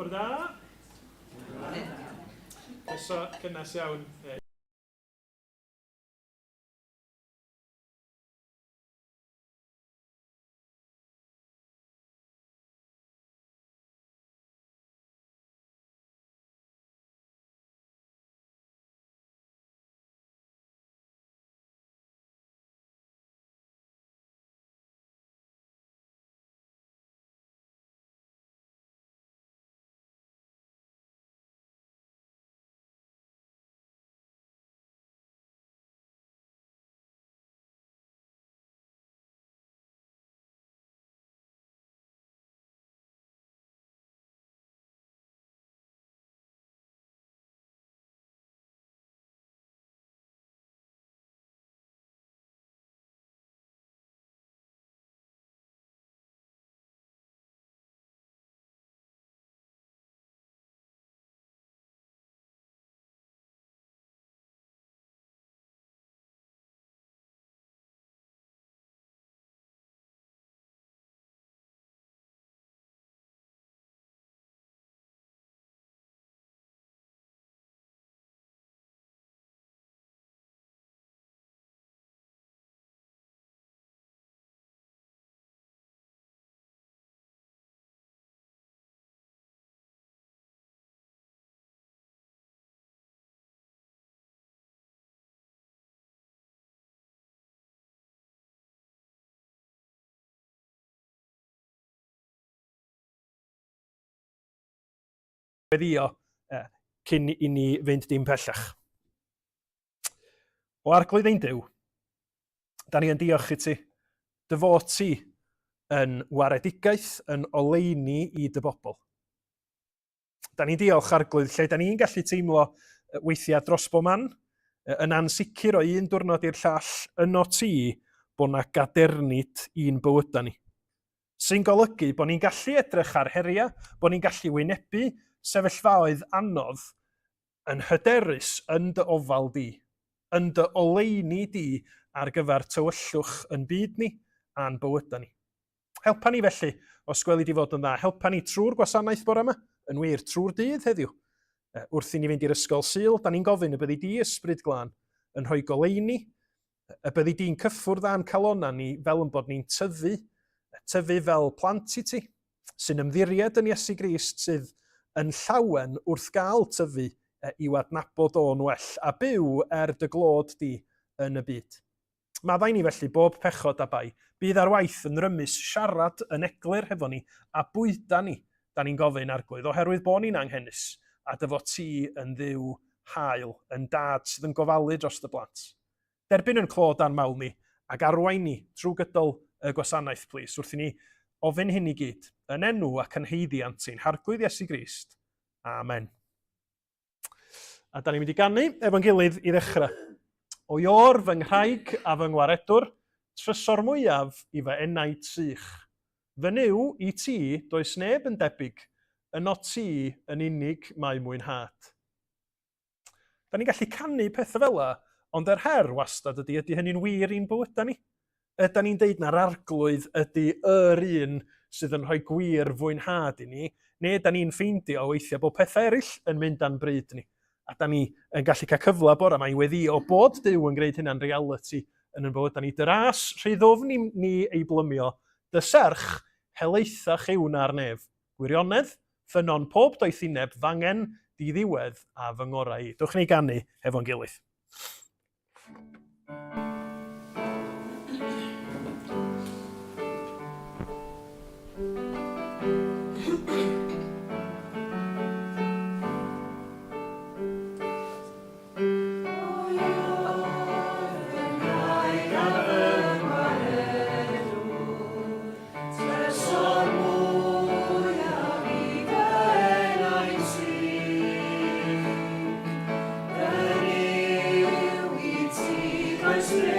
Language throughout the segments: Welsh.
Bwrdd da. Croeso cynnes iawn. Weddio cyn i ni fynd dim pellach. O arglwydd ein Duw, da ni yn diolch i ti, dy fod ti yn waredigaeth, yn oleuni i dy bobl. Da ni'n diolch arglwydd lle da ni'n gallu teimlo weithiau dros bo man, yn ansicr o un diwrnod i'r llall, yno ti bod na gadernid i'n bywyda ni. Sy'n golygu bod ni'n gallu edrych ar heriau, bod ni'n gallu wynebu sefyllfaoedd anodd yn hyderus yn dy ofal di, yn dy oleuni di ar gyfer tywyllwch yn byd ni a'n bywyda ni. Helpa ni felly, os gweli di fod yn dda, helpa ni trwy'r gwasanaeth bore yma, yn wir trwy'r dydd heddiw. Wrth i ni fynd i'r ysgol Sul, da ni'n gofyn y byddi di ysbryd glân yn rhoi goleuni, y byddi di'n cyffwrdd a'n calonna ni fel yn bod ni'n tyfu fel plant i ti, sy'n ymddiried yn Iesu Grist sydd yn llawen wrth gael tyfu i'w adnabod o'n well a byw dy glod di yn y byd. Maddau ni felly bob pechod a bai, bydd ar waith yn rymus siarad yn eglur hefo ni a bwyda ni, da ni'n gofyn arglwydd, oherwydd bod ni'n anghennus a dyfo ti yn dduw hael, yn dad sydd yn gofalu dros dy blant. Derbyn yn clod a'n mawl ni ac arwain ni trwy gydol y gwasanaeth, plis, wrth i ni ofyn hyn i gyd, yn enw ac yn heiddiant ti'n harglwydd Iesu Grist. Amen. A da ni'n mynd i ganu efo'n gilydd i ddechrau. O ior fy nghraig a fy ngwaredwr, trysor mwyaf i fy enaid sych. Fy niw i ti does neb yn debyg, yno ti yn unig mae mwynhad. Da ni'n gallu canu pethau fel yna, ond yr her wastad ydy hynny'n wir i'n bywyda ni. Da ni'n deud na'r arglwydd ydy yr un sydd yn rhoi gwir fwynhad i ni, neu da ni'n ffeindio weithiau bod pethau eraill yn mynd a'n bryd ni. A da ni yn gallu cael cyfle bore yma i weddio bod Duw yn gwneud hynna'n reality yn ein bywyd. Da ni dyras rhyddofn ni ei blymio, dy serch helaethach yw na'r nef. Gwirionedd, ffynon pob doethineb fangen di ddiwedd a fy ngorau. Dwch ni ganu hefo'n gilydd. Christ.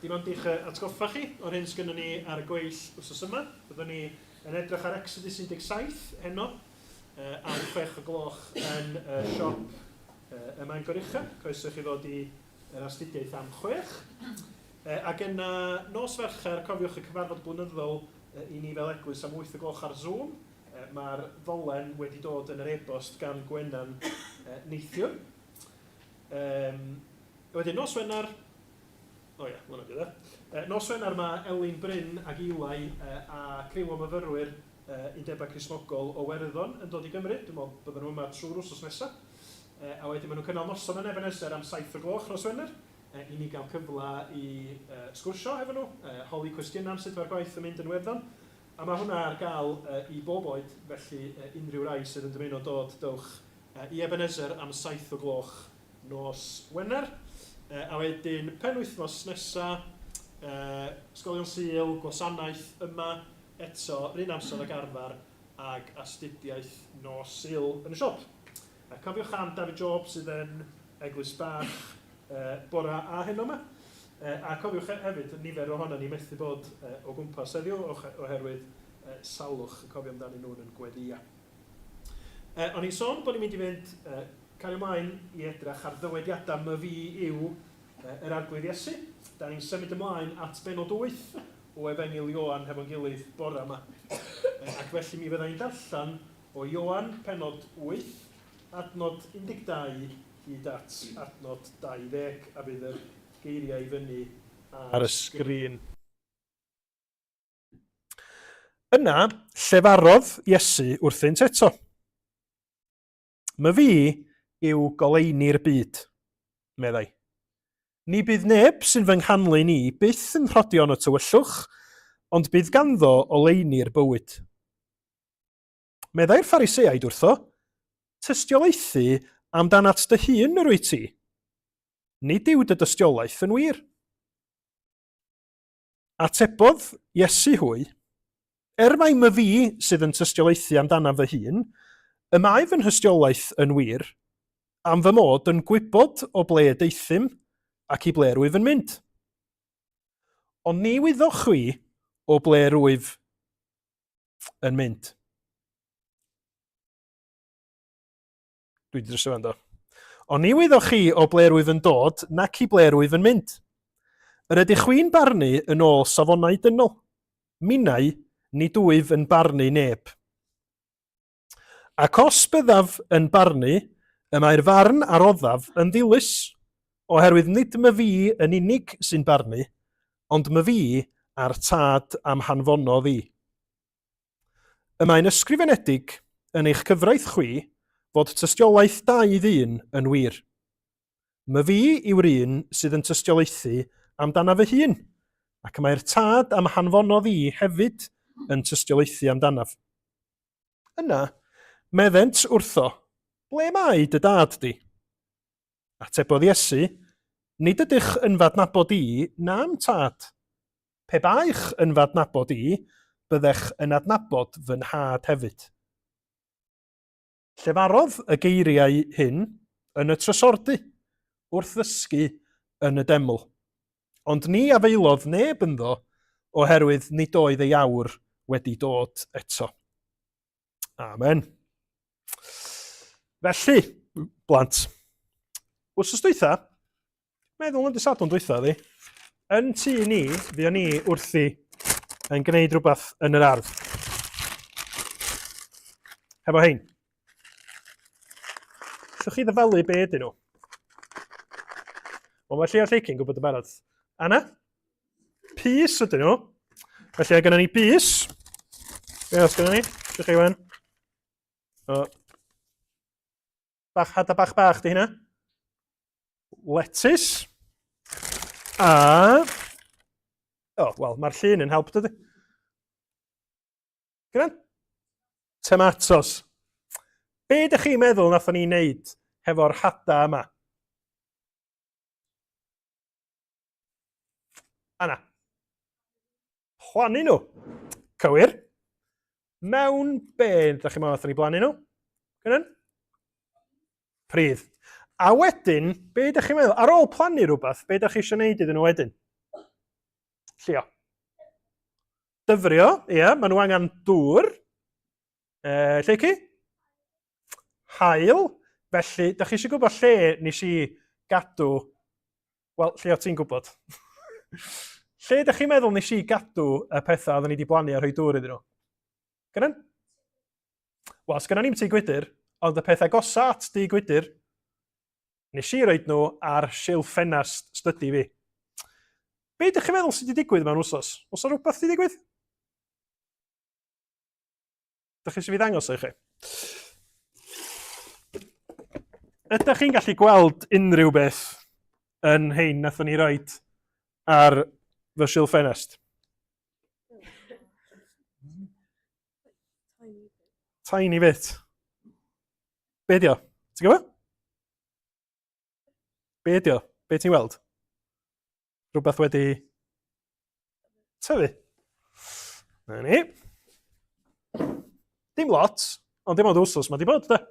dim ond i'ch atgoffa chi o'r hyn sgynnon ni ar y gweill wrsos yma. Byddwn ni yn edrych ar Exodus 17 heno, am 6:00 yn siop yma yn Gorucha. Croeso chi ddod i'r astudiaeth am 6. Ac yna nos Fercher, cofiwch y cyfarfod blynyddol i ni fel eglwys am 8:00 ar Zoom. Mae'r ddolen wedi dod yn yr e-bost gan Gwenan neithiwr. Wedyn, nos Wener, nos Wener mae Elin Bryn ac Eli a criw o myfyrwyr Undebau Crismogol o Werddon yn dod i Gymru. Dwi'n meddwl bydden nhw yma trwy'r wsos nesaf. A wedyn maen nhw'n cynnal noson yn Ebenezer am 7:00 nos Wener. I ni gael cyfle i sgwrsio efo nhw, holi cwestiynau am sut mae'r gwaith yn mynd yn Werddon. A mae hwnna ar gael i bob oed, felly unrhyw rai sydd yn dymuno dod dowch i Ebenezer am 7:00 nos Wener. A wedyn penwythnos nesaf, Ysgolion Sul, Gwasanaeth yma, eto rhan amser ag arfer ag astudiaeth nos Sul yn y siop. Cofiwch am David Job sydd yn eglwys bach bora a heno yma. A cofiwch hefyd, nifer ohono ni methu bod o gwmpas heddiw oherwydd salwch, cofio amdano nhw'n yn gweddia. O'n i'n sôn bod ni'n mynd i fynd cario ymlaen i edrych ar ddywediadau myfi yw yr arglwydd Iesu. Da ni'n symud ymlaen at benod 8 o Efengil Ioan hefo'n gilydd bora yma. Ac felly mi fyddai'n darllen o Ioan penod 8, adnod 12 hyd at adnod 20, a bydd yr geiriau i fyny ar y sgrin. Yna, llefarodd Iesu wrthynt eto. Myfi yw goleini'r byd, meddai. Ni bydd neb sy'n fy nghanlu ni byth yn rhodion o tywyllwch, ond bydd ganddo oleini'r bywyd. Meddai'r Phariseaid wrtho, tystiolaethu amdan at dy hun yr wyt ti. Nid yw dy dystiolaeth yn wir. Atebodd Iesu hwy, mai myfi sydd yn tystiolaethu amdana fy hun, y mae fy nhystiolaeth yn wir, am fy mod yn gwybod o ble deithim ac i ble rwyf yn mynd. Ond ni wyddwch chwi o ble rwyf yn mynd. Dwi wedi drysio fan do. Ond ni wyddwch chi o ble rwyf yn dod nac i ble rwyf yn mynd. Yr ydych chwi'n barnu yn ôl safonau dynol. Minnau, nid wyf yn barnu neb. Ac os byddaf yn barnu, y mae'r farn aroddaf yn ddilys, oherwydd nid myfi yn unig sy'n barnu, ond myfi a'r tad am hanfonodd i. Y mae'n ysgrifenedig yn eich cyfraith chwi fod tystiolaeth 2 yn wir. Myfi yw'r un sydd yn tystiolaethu amdana fy hun, ac mae'r tad am hanfonodd i hefyd yn tystiolaethu amdanaf. Yna, meddent wrtho, ble mae dy dad di? Atebodd Iesu, nid ydych yn fadnabod i na'm tad. Pe baich yn fadnabod i, byddech yn adnabod fy nhad hefyd. Llefarodd y geiriau hyn yn y trysordy, wrth ddysgu yn y deml. Ond ni afeilodd neb ynddo, oherwydd nid oedd ei awr wedi dod eto. Amen. Felly, blant, wrsos dwytha, meddwl yn dysadwn dwytha ddi, yn tŷ ni, fuon ni wrthi yn gwneud rhywbeth yn yr ardd. Hefo hein. Sa'ch chi ddyfalu be ydyn nhw? Wel, mae Lleo'r Lleicin'n gwybod y barod. Anna? Pys ydyn nhw. Felly, gynnon ni pys. Be os gynnon ni? Sa'ch chi wen? Hada bach di hynna. Lettuce. A... wel, mae'r llun yn help dydy. Gyda? Tomatos. Be ydych chi'n meddwl nathon ni wneud hefo'r hada yma? Anna. Plannu nhw. Cywir. Mewn be ydych chi'n meddwl nathon ni blannu nhw? Gyda? Pridd. A wedyn, be ydych chi'n meddwl? Ar ôl plannu rhywbeth, be ydych chi eisiau gwneud iddyn nhw wedyn? Llio. Dyfrio, ie, maen nhw angen dŵr. Lle ci? Haul. Felly, da chi eisiau gwybod lle nes i gadw... Wel, lle o ti'n gwybod? Lle da chi'n meddwl nes i gadw y pethau oedden ni wedi blannu a rhoi dŵr iddyn nhw? Gynnan? Wel, sgynnan ni'n tŷ gwydyr, ond y pethau gosa at tŷ gwydyr, nes i roed nhw ar silff ffenast stydi fi. Be ydych chi'n meddwl sydd wedi digwydd mewn wsos? Os yna rhywbeth wedi digwydd? Ydych chi eisiau fi ddangos o chi? Ydych chi'n gallu gweld unrhyw beth yn hein nathon ni roed ar fy silff ffenast? Tiny bit. Be di o? Ti'n gwybod? Be di o? Be ti'n weld? Rhywbeth wedi tyfu. Na ni. Dim lot, ond dim ond wsos ma di bod, da.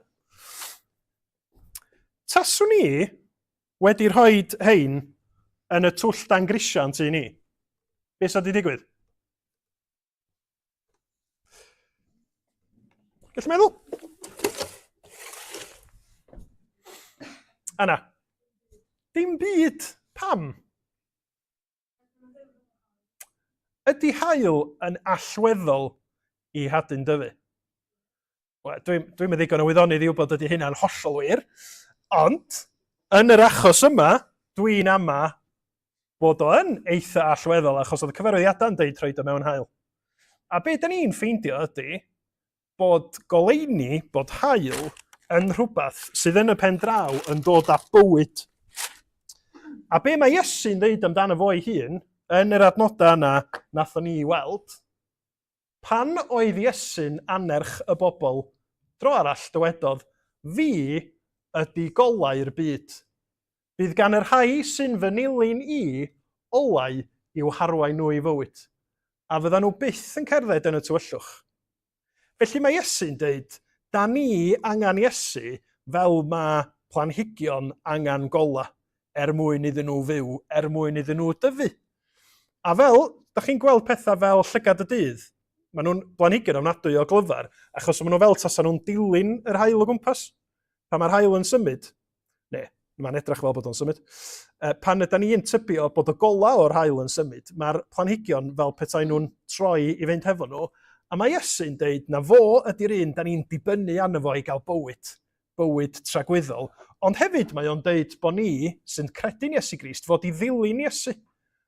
Taswn ni wedi rhoi hein yn y twll dan grisiant i ni. Be sydd wedi digwydd? Gallu meddwl? Anna. Dim byd. Pam? Ydy haul yn allweddol i hadyn dyfu? Dwi'n meddwl ddigon o wyddonydd i wybod ydy hynna'n hollol wir, ond yn yr achos yma, dwi'n ama bod o yn eitha allweddol achos oedd y cyfarwyddiadau'n deud rhoid o mewn haul. A be da ni'n ffeindio ydy bod goleuni, bod haul yn rhywbeth sydd yn y pen draw yn dod â bywyd. A be mae Iesu'n deud amdano fo ei hun, yn yr adnodau yna nathon ni weld, pan oedd Iesu'n anerch y bobl, dro arall dywedodd, fi ydy golau'r byd. Bydd gan yr rhai sy'n fy nilyn i olau i'w harwain nhw i fywyd. A fyddan nhw byth yn cerdded yn y tywyllwch. Felly mae Iesu'n deud, da ni angen Iesu fel mae planhigion angen gola mwyn iddyn nhw fyw, mwyn iddyn nhw dyfu. A fel, da chi'n gweld pethau fel llygad y dydd, maen nhw'n blanhigyn ofnadwy o glyfar, achos maen nhw fel tasa nhw'n dilyn yr haul o gwmpas. Pan mae'r haul yn symud, mae'n edrych fel bod o'n symud, pan ydym ni'n tybio bod y gola o'r haul yn symud, mae'r planhigion fel petai nhw'n troi i fynd hefo nhw, a mae Iesu'n deud na fo ydy'r un da ni'n dibynnu arno fo i gael bywyd tragwyddol, ond hefyd mae o'n deud bod ni sy'n credu'n Iesu Grist fod i ddilyn Iesu.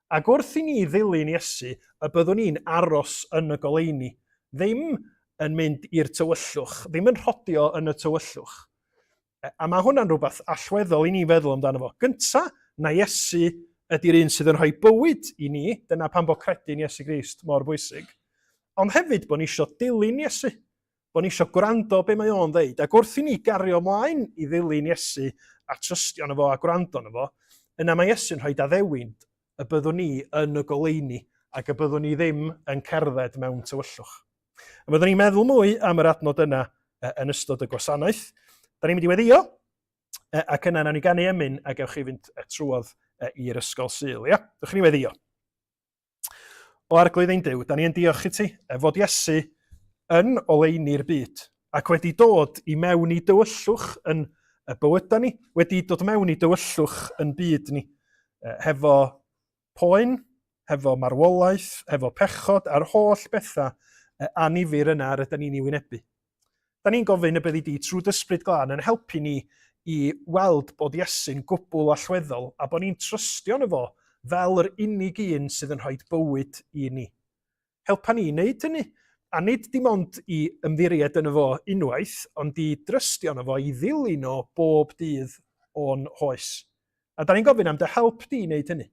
Ac wrth i ni ddilyn Iesu, y byddwn ni'n aros yn y goleuni, ddim yn mynd i'r tywyllwch, ddim yn rhodio yn y tywyllwch. A mae hwnna'n rhywbeth allweddol i ni feddwl amdano fo. Gynta, na Iesu ydy'r un sydd yn rhoi bywyd i ni, dyna pan bod credu'n Iesu Grist mor bwysig. Ond hefyd bod ni eisiau dilyn Iesu, bod ni eisiau gwrando be mae o'n ddeud. Ac wrth i ni gario ymlaen i ddilyn Iesu a trystio yno fo a gwrando yno fo, yna mae Iesu'n rhoi addewid y byddwn ni yn y goleuni ac y byddwn ni ddim yn cerdded mewn tywyllwch. A byddwn ni'n meddwl mwy am yr adnod yna yn ystod y gwasanaeth. Da ni'n mynd i weddio, ac yna nawn ni ganu emyn a gewch chi fynd trwodd i'r ysgol Sul. Ia? Dych chi'n weddio. O arglwydd ein Duw, da ni'n diolch i ti fod Iesu yn oleuni'r byd ac wedi dod i mewn i dywyllwch yn y bywyda ni, wedi dod mewn i dywyllwch yn byd ni, hefo poen, hefo marwolaeth, hefo pechod a'r holl bethau anifyr yna ar ydyn ni'n ei wynebu. Da ni'n gofyn y byddi di trwy dysbryd glân yn helpu ni i weld bod Iesu'n gwbl allweddol a bod ni'n trystio yno fo fel yr unig un sydd yn rhoi bywyd i ni. Helpa ni wneud hynny, a nid dim ond i ymddiried yno fo unwaith, ond i drystio yno fo i ddilyn o bob dydd o'n hoes. A da ni'n gofyn am dy help di i wneud hynny.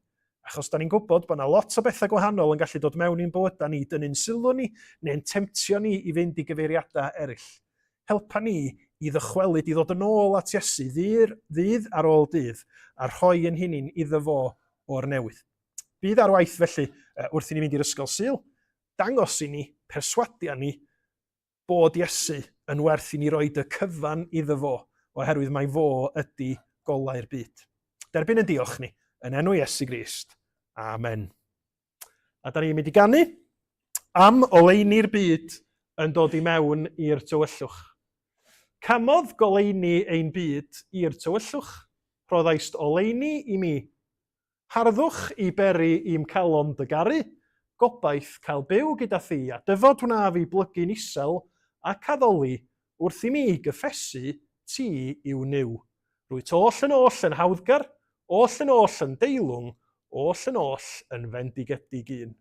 Achos da ni'n gwybod bod yna lot o bethau gwahanol yn gallu dod mewn i'n bywydau ni, dynnu'n sylw ni, neu'n temtio ni i fynd i gyfeiriadau eraill. Helpa ni i ddychwelyd, i ddod yn ôl at Iesu ddydd ar ôl dydd, a rhoi yn hunin iddo fo o'r newydd. Bydd ar waith felly, wrth i ni fynd i'r ysgol Sul, dangos i ni, perswadio ni, bod Iesu yn werth i ni roed y cyfan iddo fo, oherwydd mae fo ydy golau'r byd. Derbyn yn diolch ni, yn enw Iesu Grist. Amen. A da ni'n mynd i ganu am oleuni'r byd yn dod i mewn i'r tywyllwch. Camodd goleuni ein byd i'r tywyllwch, rhoddais oleuni i mi. Harddwch i beri i'm calon dy garu, gobaith cael byw gyda thi, a dyfod hwnna fi blygu'n isel ac addoli wrth i mi gyffesu ti i'w niw. Rwyt oll yn hawddgar, oll yn deilwng, oll yn fendigedig un.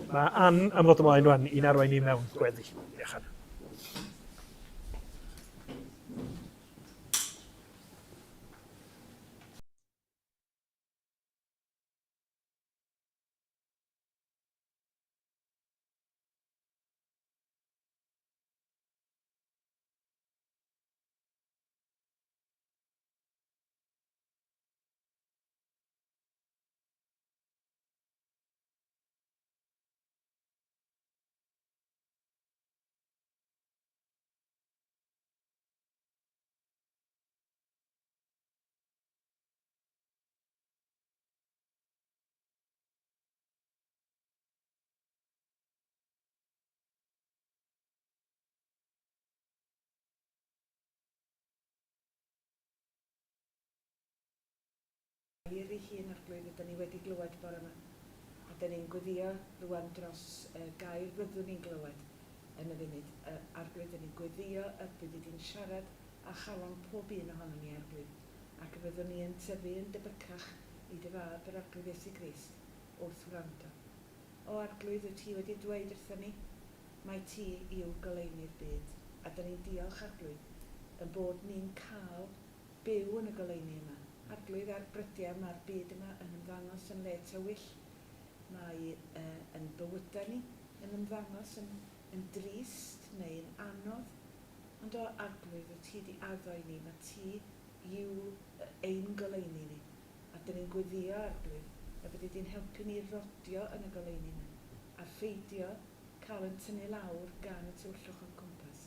Mae Ann am ddod ymlaen rwan i'n arwain ni mewn gweddi. Diolch Ann. I'r hun arglwydd ydyn ni wedi glywed bore yma. A dyn ni'n gweddio rwan dros gair byddwn ni'n glywed yn y funud. Arglwydd ydyn ni'n gweddio y bydd ni'n siarad a chalon pob un ohonom ni arglwydd. Ac byddwn ni yn tyfu yn debycach i dy fab yr arglwydd Iesu Grist wrth wrando. O arglwydd, wyt ti wedi dweud wrthyn ni, mae ti i'w goleuni'r byd. A dyn ni'n diolch arglwydd yn bod ni'n cael byw yn y goleuni yma Arglwydd ar brydiau mae'r byd yma yn ymddangos yn le tywyll. Mae yn bywydau ni yn ymddangos yn drist neu'n anodd. Ond o arglwydd o ti di addo i ni, mae ti yw ein goleuni ni. A dyn ni'n gweddio arglwydd a byddi di'n helpu ni rodio yn y goleuni ni. A pheidio cael yn tynnu lawr gan y tywyllwch o'n cwmpas.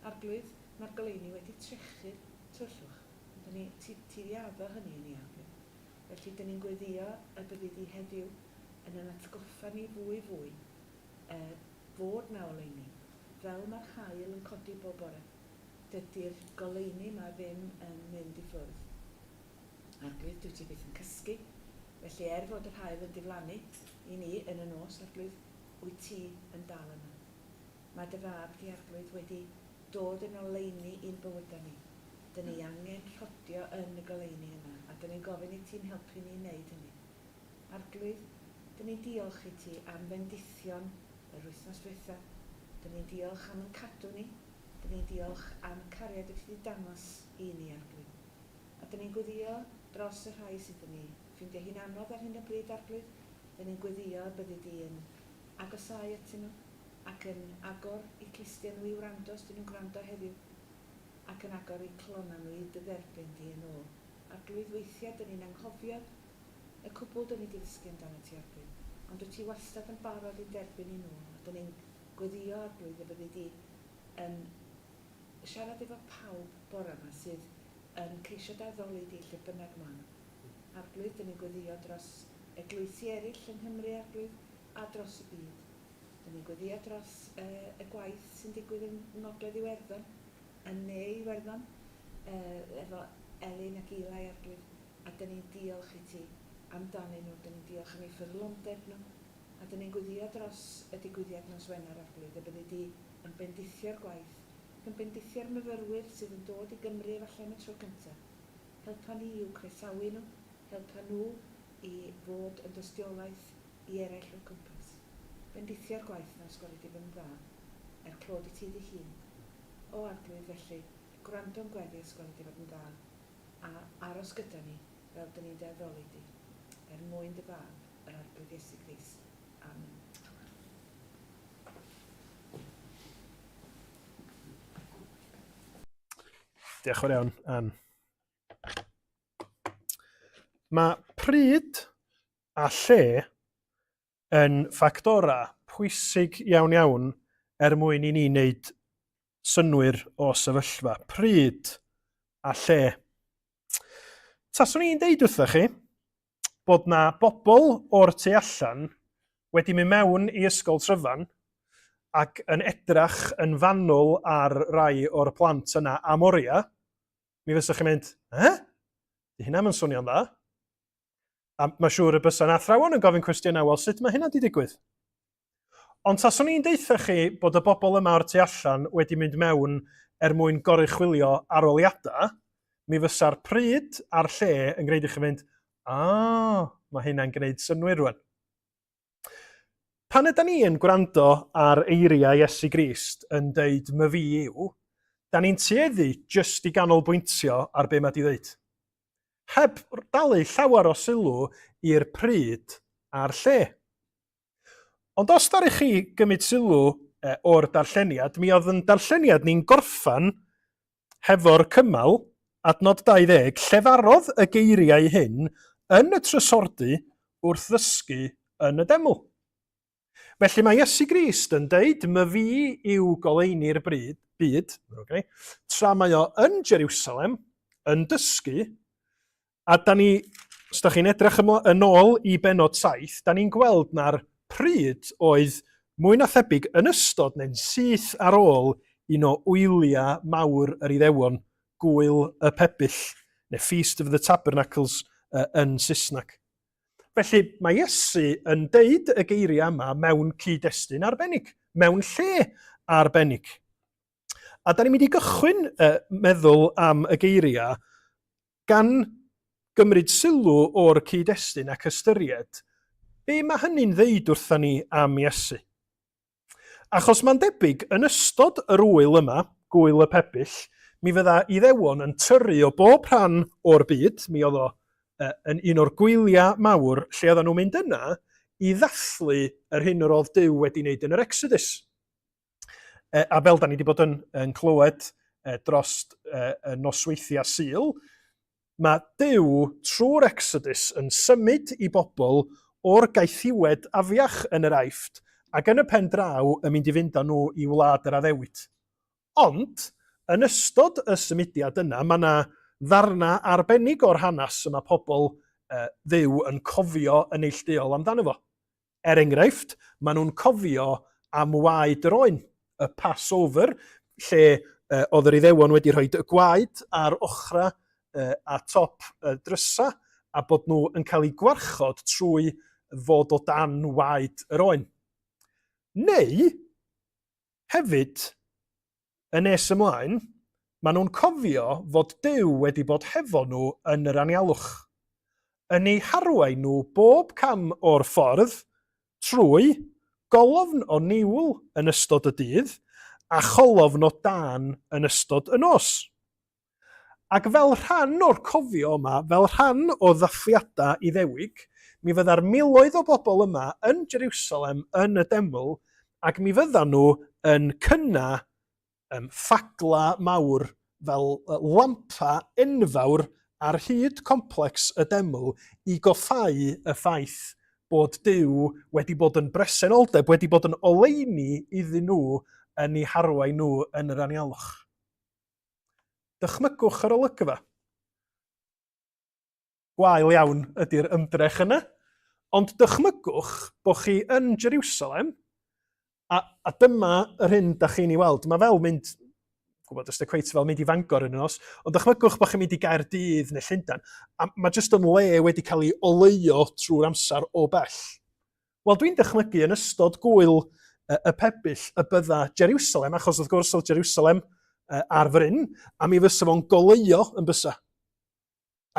Arglwydd, mae'r goleuni wedi trechu'r tywyllwch. Ti di addo hynny i ni arglwydd. Felly, dyn ni'n gweddio y byddi di heddiw yn yn atgoffa ni fwy fod na oleuni. Fel mae'r haul yn codi bob bore. Dydy'r goleuni mae ddim yn mynd i ffwrdd. Arglwydd, dwi ti byth yn cysgu. Felly, fod yr haul yn diflannu i ni yn y nos, arglwydd, wyt ti yn dal yna. Mae dy fab di arglwydd wedi dod yn oleuni i'n bywydau ni. Dyn ni angen rhodio yn y goleuni yna, a dyn ni'n gofyn i ti'n helpu ni wneud hynny. Arglwydd, dyn ni'n diolch i ti am bendithion yr wythnos diwetha. Dyn ni'n diolch am yn cadw ni. Dyn ni'n diolch am cariad i ti wedi dangos i ni, arglwydd. A dyn ni'n gweddio dros y rhai sydd yn ni. Ffeindio hi'n anodd ar hyn o bryd, arglwydd. Dyn ni'n gweddio byddi di yn agosau atyn nhw ac yn agor i clustiau nhw i wrando os dyn nhw'n gwrando heddiw ac yn agor i clona nhw i dderbyn di yn ôl. Arglwydd, weithiau dyn ni'n anghofio y cwbl dyn ni wedi ddysgu amdano ti, arglwydd. Ond wyt ti wastad yn barod i'n derbyn i nhw. A dyn ni'n gweddio, arglwydd, y byddi di yn siarad efo pawb bore yma sydd yn ceisio daddoli di lle bynnag maen nhw. Arglwydd, dyn ni'n gweddio dros eglwysi eraill yng Nghymru, arglwydd, a dros y byd. Dyn ni'n gweddio dros y gwaith sy'n digwydd yn Ngogledd Iwerddon, yn Ne Iwerddon, efo Elin ac Eli, arglwydd, a dyn ni'n diolch i ti amdanyn nhw, dyn ni'n diolch am ei ffyrlondeb nhw, a dyn ni'n gweddio dros y digwyddiad nos Wener, arglwydd, a byddi di yn bendithio'r gwaith, ac yn bendithio'r myfyrwyr sydd yn dod i Gymru falle am y tro cyntaf. Helpa ni i'w croesawu nhw, helpa nhw i fod yn dystiolaeth i eraill o'r cwmpas. Bendithio'r gwaith na os gwrdd i fod yn dda, clod i ti dy hun. O arglwydd felly, gwrando'n gweddi os gwrdd i fod yn dda, a aros gyda ni fel dyn ni'n deddoli di, mwyn dy fab, yr arglwydd Iesu Grist. Amen. Diolch yn fawr iawn, Ann. Mae pryd a lle yn ffactora pwysig iawn mwyn i ni wneud synwyr o sefyllfa. Pryd a lle. Taswn i'n deud wrthych chi bod na bobl o'r tu allan wedi mynd mewn i ysgol Tryfan ac yn edrach yn fanwl ar rai o'r plant yna am oria, mi fysach chi'n mynd, Di hynna yn swnio'n dda. A mae siŵr y bysa'n athrawon yn gofyn cwestiynau, wel sut mae hynna wedi digwydd? Ond taswn i'n deitha chi bod y bobl yma o'r tu allan wedi mynd mewn mwyn goruchwylio arholiadau, mi fysa'r pryd a'r lle yn gwneud i chi fynd, mae hynna'n gwneud synwyr rwan. Pan ydyn ni yn gwrando ar eiriau Iesu Grist yn deud my fi yw, da ni'n tueddu jyst i ganolbwyntio ar be mae di ddeud. Heb dalu llawer o sylw i'r pryd a'r lle. Ond os da chi gymryd sylw o'r darlleniad, mi oedd yn darlleniad ni'n gorffan hefo'r cymal, adnod 20, llefarodd y geiriau hyn yn y trysordy wrth ddysgu yn y deml. Felly mae Iesu Grist yn deud, my fi yw goleuni'r byd, tra mae o yn Jerusalem, yn dysgu, a da ni, os da chi'n edrych yn ôl i benod 7, da ni'n gweld na'r pryd oedd mwy na thebyg yn ystod neu'n syth ar ôl un o wyliau mawr yr Iddewon, gwyl y pebyll, neu Feast of the Tabernacles yn Saesneg. Felly mae Iesu yn deud y geiriau yma mewn cyd-destun arbennig, mewn lle arbennig. A da ni'n mynd i gychwyn meddwl am y geiriau gan gymryd sylw o'r cyd-destun ac ystyried be mae hynny'n ddeud wrthon ni am Iesu. Achos mae'n debyg yn ystod yr wyl yma, gwyl y pebyll, mi fydda Iddewon yn tyrru o bob rhan o'r byd, mi oedd o yn un o'r gwyliau mawr lle oedden nhw'n mynd yna i ddathlu yr hyn yr oedd Duw wedi wneud yn yr Exodus. A fel da ni wedi bod yn clywed dros nosweithiau Sul, mae Duw trwy'r Exodus yn symud i bobl o'r gaethiwed afiach yn yr Aifft ac yn y pen draw yn mynd i fynd â nhw i wlad yr Addewid. Ond, yn ystod y symudiad yna, mae yna ddarna arbennig o'r hanes yma pobl Dduw yn cofio yn neilltuol amdano fo. Er enghraifft, maen nhw'n cofio am waed yr oen, y Passover, lle oedd yr Iddewon wedi rhoi y gwaed ar ochra a top drysa, a bod nhw yn cael eu gwarchod trwy fod o dan waed yr oen. Neu, hefyd, yn nes ymlaen, maen nhw'n cofio fod Duw wedi bod hefo nhw yn yr anialwch. Yn eu harwain nhw bob cam o'r ffordd trwy golofn o niwl yn ystod y dydd a cholofn o dan yn ystod y nos. Ac fel rhan o'r cofio yma, fel rhan o ddathliadau Iddewig, mi fydda'r miloedd o bobl yma yn Jerusalem yn y deml ac mi fyddan nhw yn cynna ffagla mawr fel lampa enfawr ar hyd complex y deml i goffau y ffaith bod Duw wedi bod yn bresenoldeb, wedi bod yn oleuni iddyn nhw yn eu harwain nhw yn yr anialwch. Dychmygwch yr olygfa. Gwael iawn ydy'r ymdrech yna, ond dychmygwch bod chi yn Jerusalem, a dyma yr hyn da chi'n ei weld. Mae fel mynd, gwybod, ysdi cweit fel mynd i Fangor yn y nos, ond dychmygwch bod chi'n mynd i Gaerdydd neu Llundain, a mae jyst yn le wedi cael ei oleio trwy'r amser o bell. Wel, dwi'n dychmygu yn ystod gwyl y pebyll y bydda Jerusalem, achos wrth gwrs o Jerusalem ar fryn, a mi fysa fo'n goleio yn bysa.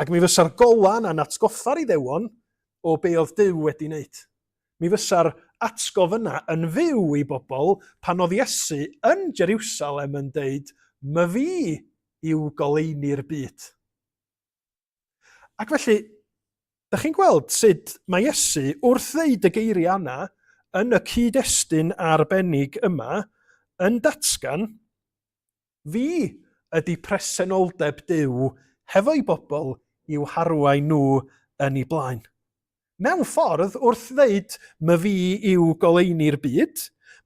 Ac mi fysa'r golan a'n atgoffa'r Iddewon o be oedd Duw wedi wneud. Mi fysa'r atgof yna yn fyw i bobl pan oedd Iesu yn Jerusalem yn deud, my fi yw goleuni'r byd. Ac felly, da chi'n gweld sut mae Iesu wrth ddeud y geiriau yna yn y cyd-destun arbennig yma yn datgan, fi ydy presenoldeb Duw hefo'i bobl i'w harwain nhw yn ei blaen. Mewn ffordd, wrth ddeud, my fi yw goleuni'r byd,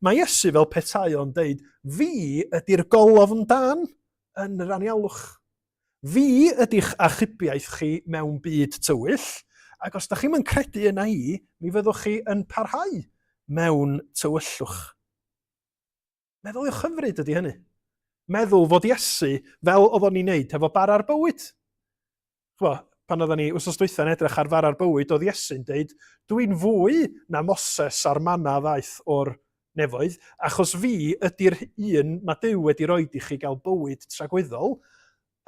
mae Iesu fel petaion deud, fi ydy'r golofn dan yn yr anialwch. Fi ydy'ch achubiaeth chi mewn byd tywyll, ac os da chi'n yn credu yna mi fyddwch chi yn parhau mewn tywyllwch. Meddyliwch hyfryd ydy hynny. Meddwl fod Iesu fel oeddwn ni'n neud hefo bar ar bywyd. Pan oedden ni wsos dwytha'n edrych ar far ar bywyd, oedd Iesu'n deud, dwi'n fwy na Moses a'r manna ddaeth o'r nefoedd, achos fi ydy'r un mae Duw wedi roed i chi gael bywyd tragweddol.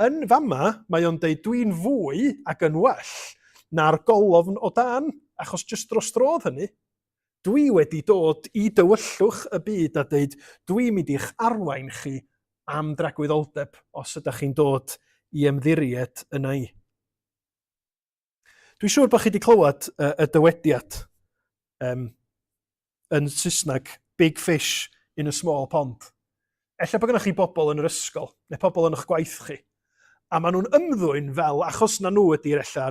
Yn fama, mae o'n deud, dwi'n fwy ac yn well na'r golofn o dan, achos jyst dros drodd hynny. Dwi wedi dod i dywyllwch y byd a deud, dwi'n mynd i'ch arwain chi am dragwyddoldeb os ydych chi'n dod i ymddiried yna i. Dwi'n siŵr bod chi wedi clywed y dywediad yn Saesneg, big fish in a small pond. Ella bod gennych chi bobl yn yr ysgol, neu bobl yn eich gwaith chi, a maen nhw'n ymddwyn fel, achos na nhw ydy'r ella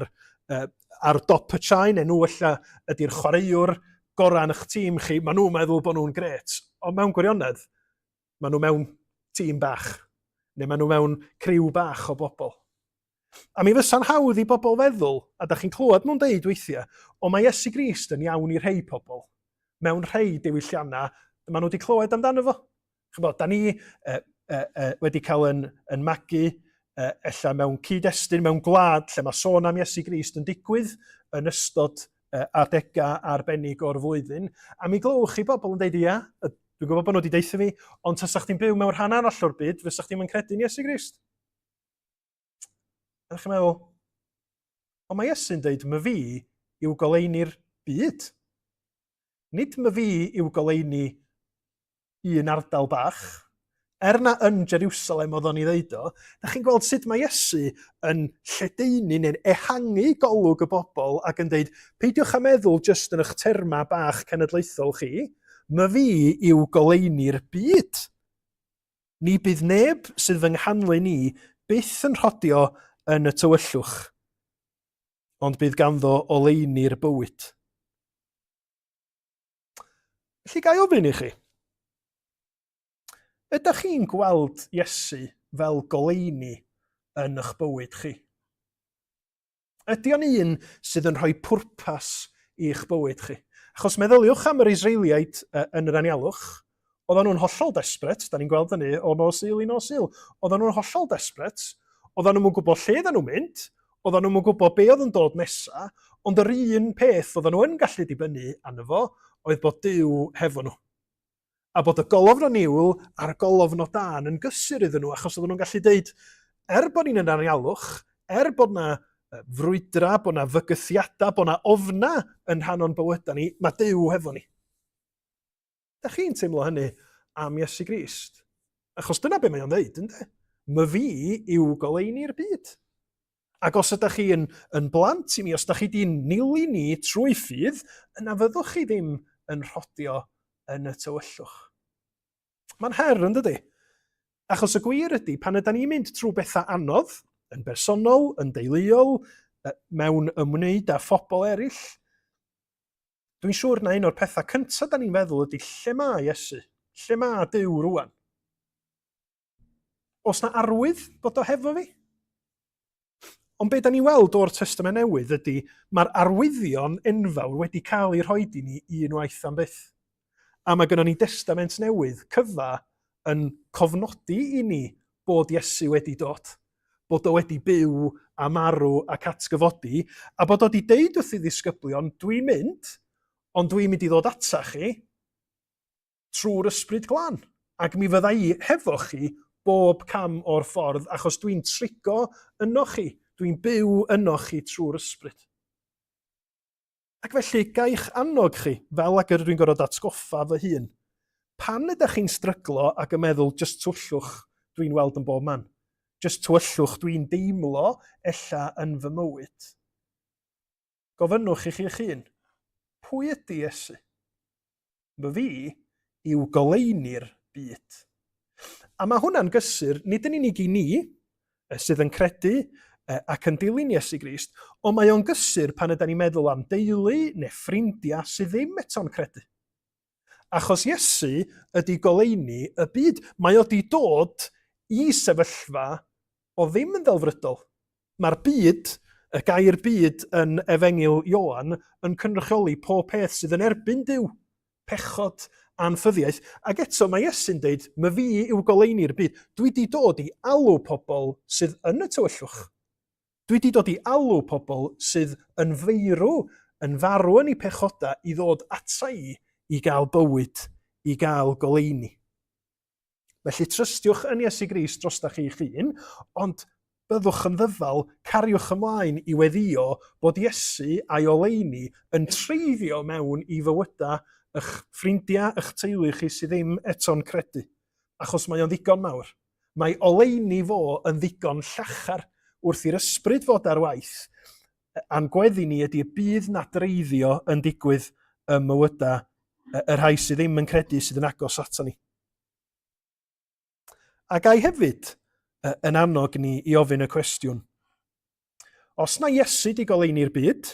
ar dop y chain, neu nhw ella ydy'r chwaraewr gorau yn eich tîm chi, maen nhw'n meddwl bod nhw'n gret. Ond mewn gwirionedd, maen nhw mewn tîm bach, neu maen nhw mewn criw bach o bobl. A mi fysa'n hawdd i bobl feddwl, a da chi'n clywed nhw'n deud weithiau, o mae Iesu Grist yn iawn i rhai pobl. Mewn rhai diwylliannau, maen nhw wedi clywed amdano fo. Chybod, da ni wedi cael yn magu ella mewn cyd-destun, mewn gwlad lle mae sôn am Iesu Grist yn digwydd yn ystod adegau arbennig o'r flwyddyn. A mi glywch chi bobl yn deud, ia, dwi'n gwybod bod nhw wedi deitha fi, ond tasach chdi'n byw mewn rhan arall o'r byd, fysach chdi'n credu yn Iesu Grist. A chi'n meddwl, ond mae Iesu'n deud, my fi yw goleuni'r byd. Nid my fi yw goleuni un ardal bach, na yn Jerusalem oedd o'n i ddeud o, da chi'n gweld sut mae Iesu yn lledaenu neu'n ehangu golwg y bobl ac yn deud, peidiwch a meddwl jyst yn eich terma bach cenedlaethol chi, mae fi yw goleini'r byd. Ni bydd neb sydd fy nghanlu ni byth yn rhodio yn y tywyllwch, ond bydd ganddo oleini'r bywyd. Felly gai ofyn i chi, ydych chi'n gweld Iesu fel goleini yn eich bywyd chi? Ydy o'n un sydd yn rhoi pwrpas i'ch bywyd chi? Achos meddyliwch am yr Israeliaid yn yr anialwch, oedden nhw'n hollol desbret, da ni'n gweld hynny o nos Sul i nos Sul, oedden nhw'n hollol desbret, oedden nhw'n gwybod lle oedden nhw'n mynd, oedden nhw'n gwybod be oedd yn dod nesa, ond yr un peth oedden nhw'n gallu dibynnu arno fo, oedd bod Duw hefo nhw. A bod y golofn o niwl a'r golofn o dan yn gysur iddyn nhw, achos oedden nhw'n gallu deud, bod ni'n yn anialwch, bod na frwydra, bod na fygythiadau, bod na ofna yn rhan o'n bywydau ni, mae Duw hefo ni. Da chi'n teimlo hynny am Iesu Grist? Achos dyna be mae o'n ddeud, ynddo? Mae fi yw goleini'r byd. Ac os ydych chi yn blant i mi, os ydych chi di'n nili ni trwy ffydd, yna fyddwch chi ddim yn rhodio yn y tywyllwch. Mae'n her, yn dydi? Achos y gwir ydy, pan ydym ni'n mynd trwy bethau anodd, yn bersonol, yn deuluol, mewn ymwneud â phobl eraill, dwi'n siŵr na un o'r pethau cyntaf da ni'n meddwl ydy lle mae Iesu? Lle mae Duw rwan? Os na arwydd bod o hefo fi? Ond be da ni'n weld o'r Testament Newydd ydy, mae'r arwyddion enfawr wedi cael eu rhoi i ni unwaith am byth. A mae gennym ni Testament Newydd cyfa yn cofnodi i ni bod Iesu wedi dod, bod o wedi byw a marw ac atgyfodi, a bod o wedi deud wrth i ddisgyblion, dwi'n mynd, ond dwi'n mynd i ddod ata chi trwy'r Ysbryd Glân. Ac mi fydda i hefo chi bob cam o'r ffordd, achos dwi'n trigo yno chi. Dwi'n byw yno chi trwy'r ysbryd. Ac felly, gaich annog chi, fel ag dwi'n gorfod atgoffa fy hun, pan ydych chi'n stryglo ac yn meddwl, just twyllwch dwi'n weld yn bob man. Just twyllwch dwi'n deimlo ella yn fy mywyd. Gofynnwch i chi'ch hun, pwy ydy Iesu? Mae fi yw goleini'r byd. A mae hwnna'n gysur, nid yn unig i ni, sydd yn credu ac yn dilyn Iesu Grist, ond mae o'n gysur pan ydym ni'n meddwl am deulu neu ffrindiau sydd ddim eto'n credu. Achos Iesu ydy goleini y byd. Mae o di dod i sefyllfa o ddim yn ddelfrydol. Mae'r byd, y gair byd yn Efengyl Ioan, yn cynrychioli pob peth sydd yn erbyn Duw, pechod, anffyddiaeth. Ac eto mae Iesu'n deud, mae fi yw goleini'r byd. Dwi di dod i alw pobl sydd yn y tywyllwch. Dwi di dod i alw pobl sydd yn feirw, yn farw yn eu pechoda i ddod ata i gael bywyd, i gael goleini. Felly trystiwch yn Iesu Grist drostach chi'ch hun, ond byddwch yn ddyfal, cariwch ymlaen i weddio bod Iesu a'i oleini yn treiddio mewn i fywydau eich ffrindiau, eich teulu chi sydd ddim eto'n credu. Achos mae o'n ddigon mawr. Mae oleini fo yn ddigon llachar wrth i'r ysbryd fod ar waith. A'n gweddi ni ydy y bydd na dreiddio yn digwydd y mywydau y rhai sydd ddim yn credu sydd yn agos ato ni. A gai hefyd yn annog ni i ofyn y cwestiwn. Os na Iesu di goleini'r byd,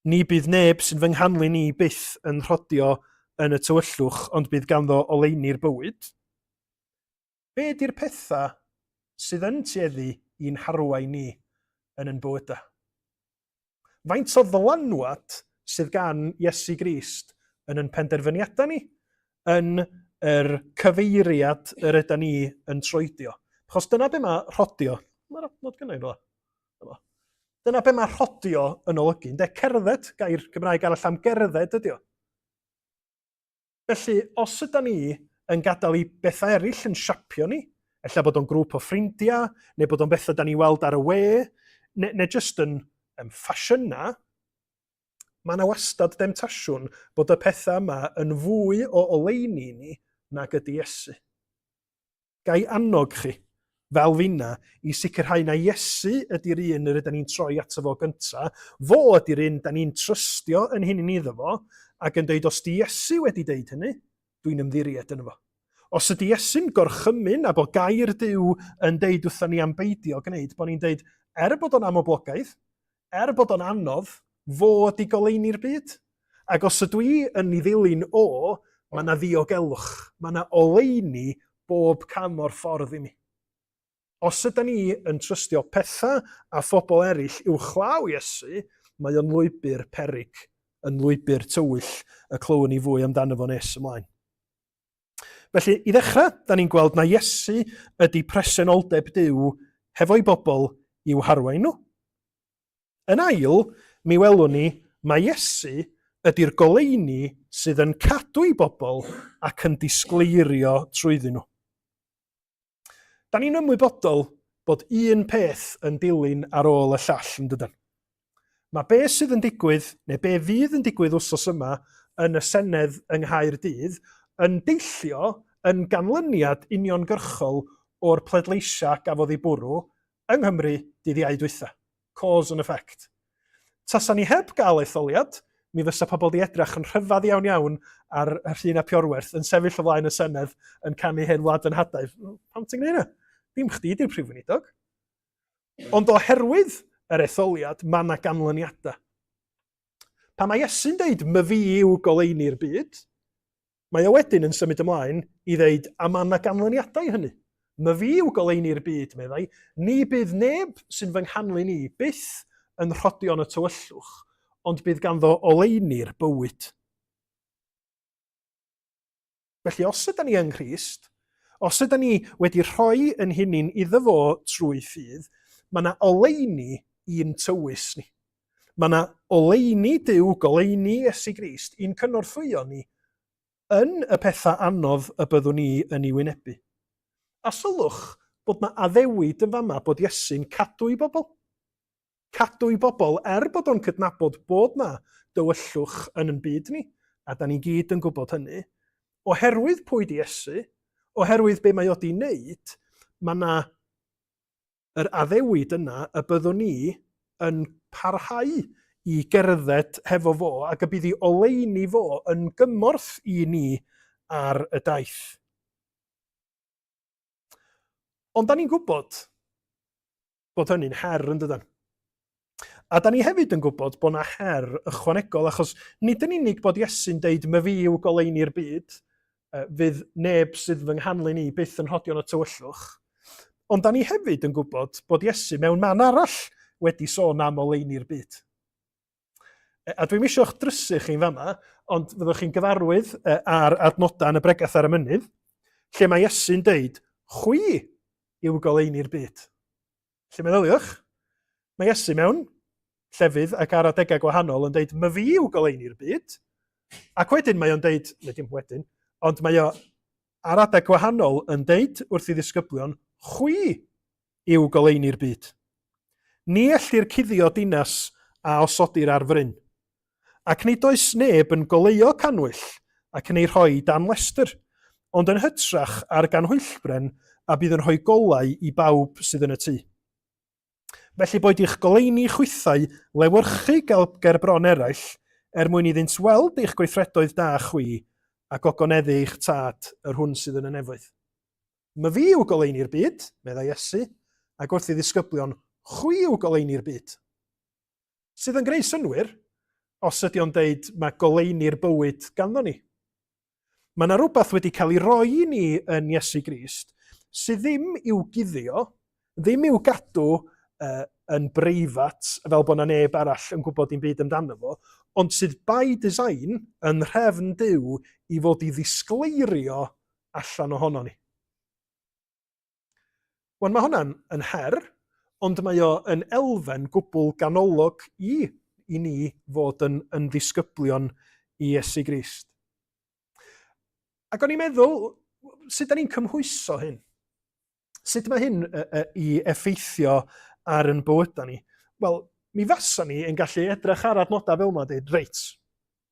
ni bydd neb sy'n fy nghanlu ni byth yn rhodio yn y tywyllwch, ond bydd ganddo oleini'r bywyd. Be ydy'r pethau sydd yn tueddu i'n harwau ni yn bywydau? Faint o ddylanwad sydd gan Iesu Grist yn penderfyniadau ni, yn yr cyfeiriad yr ydyn ni yn troedio. Achos dyna be mae rhodio, mae'r adnod gynnau i ddod. Dyna be mae rhodio yn olygu. Cerdded, gair Gymraeg arall am gerdded ydi o. Felly, os ydyn ni yn gadael i bethau eraill yn siapio ni, ella bod o'n grŵp o ffrindiau, neu bod o'n bethau da ni weld ar y we, neu jyst yn ffasiynau, mae yna wastad demtasiwn bod y pethau yma yn fwy o oleini ni nag ydy Iesu. gai annog chi, fel finna, i sicrhau na Iesu ydy'r un yr ydyn ni'n troi ato fo gynta, fo ydy'r un da ni'n trystio yn hyn iddo fo, ac yn dweud os di Iesu wedi deud hynny, dwi'n ymddiried yn fo. Os ydy Iesu'n gorchymyn a bod gair Duw yn deud wrthon ni am beidio gwneud, bod ni'n deud, bod o'n amoblogaeth, bod o'n anodd, fo ydy goleini'r byd. Ac os ydw i yn ei ddilyn mae yna ddiogelwch, mae yna oleini bob cam o'r ffordd i mi. Os ydyn ni yn trystio pethau a phobl eraill uwchlaw Iesu, mae o'n lwybr peryg, yn lwybr tywyll y clywyn ni fwy amdano fo nes ymlaen. Felly, i ddechrau, da ni'n gweld na Iesu ydy presenoldeb Duw hefo'i bobl i'w harwain nhw. Yn ail, mi welwn ni, mae Iesu ydy'r goleini sydd yn cadw'i bobl ac yn disgleirio trwyddyn nhw. Da ni'n ymwybodol bod un peth yn dilyn ar ôl y llall yn dydyn. Mae be sydd yn digwydd, neu be fydd yn digwydd wsos yma yn y Senedd yng Nghaerdydd, yn deillio yn ganlyniad uniongyrchol o'r pleidleisia gafodd ei bwrw yng Nghymru dydd Iau dwytha. Cause and effect. Tasa ni heb gael etholiad, mi fysa pobl di edrach yn rhyfedd iawn ar Rhun ap Iorwerth yn sefyll o flaen y Senedd yn canu hen wlad yn hadaeth. Pam ti'n gwneud yna? Dim chdi di'r prif weinidog. Ond oherwydd yr etholiad, mae yna ganlyniadau. Pa mae Iesu'n deud, my fi yw goleini'r byd, mae o wedyn yn symud ymlaen i ddeud, a mae yna ganlyniadau hynny. My fi yw goleini'r byd, meddai, ni bydd neb sy'n fy nghanlu ni byth yn rhodion y tywyllwch, ond bydd ganddo oleini'r bywyd. Felly, os ydyn ni yng Nghrist, os ydyn ni wedi rhoi yn hunin iddo fo trwy ffydd, mae yna oleini i'n tywys ni. Mae yna oleini Duw, goleini Iesu Grist, i'n cynorthwyo ni yn y pethau anodd y byddwn ni yn ei wynebu. A sylwch bod yna addewid yn fama bod Iesu'n cadw i bobl. Cadw i bobl bod o'n cydnabod bod yna dywyllwch yn yn byd ni, a da ni gyd yn gwybod hynny, oherwydd pwy di Iesu, oherwydd be mae o di wneud, mae yna yr addewid yna y byddwn ni yn parhau i gerdded hefo fo ac y bydd ei oleini fo yn gymorth i ni ar y daith. Ond da ni'n gwybod bod hynny'n her yn dydyn. A da ni hefyd yn gwybod bod yna her ychwanegol, achos nid yn unig bod Iesu'n deud, my fi yw goleini'r byd, fydd neb sydd fy nghanlu ni byth yn rhodion y tywyllwch. Ond da ni hefyd yn gwybod bod Iesu mewn man arall wedi sôn am oleini'r byd. A dwi'n misio eich drysu chi'n fama, ond fyddwch chi'n gyfarwydd ar adnodau yn y bregath ar y mynydd, lle mae Iesu'n deud, chwi yw goleini'r byd. Lle meddyliwch? Mae Iesu mewn llefydd ac ar adegau gwahanol yn deud, my fi yw goleini'r byd. Ac wedyn mae o'n deud, neu dim wedyn, ond mae o ar adeg gwahanol yn deud wrth i ddisgyblion, chwi yw goleini'r byd. Ni ellir cuddio dinas a osodi'r ar fryn. Ac nid oes neb yn goleuo canwyll ac yn ei rhoi dan lestr, ond yn hytrach ar ganhwyllbren a bydd yn rhoi golau i bawb sydd yn y tŷ. Felly boed i'ch goleini chwythau lewyrchu ger bron eraill mwyn iddynt weld eich gweithredoedd da chwi ac ogoneddu eich tad yr hwn sydd yn y nefoedd. My fi yw goleini'r byd, meddai Iesu, ac wrth i ddisgyblion, chwi yw goleini'r byd. Sydd yn greu synwyr, os ydy o'n deud mae goleini'r bywyd ganddo ni. Mae yna rhywbeth wedi cael ei roi i ni yn Iesu Grist, sydd ddim i'w guddio, ddim i'w gadw yn breifat, fel bod yna neb arall yn gwybod dim byd amdano fo, ond sydd by design yn rhefn Duw i fod i ddisgleirio allan ohono ni. Wel, mae hwnna'n yn her, ond mae o yn elfen gwbl ganolog i ni fod yn ddisgyblion i Iesu Grist. Ac o'n i'n meddwl, sut da ni'n cymhwyso hyn? Sut mae hyn i effeithio ar yn bywydau ni? Wel, mi fasa ni yn gallu edrych ar adnodau fel yma a dweud, reit,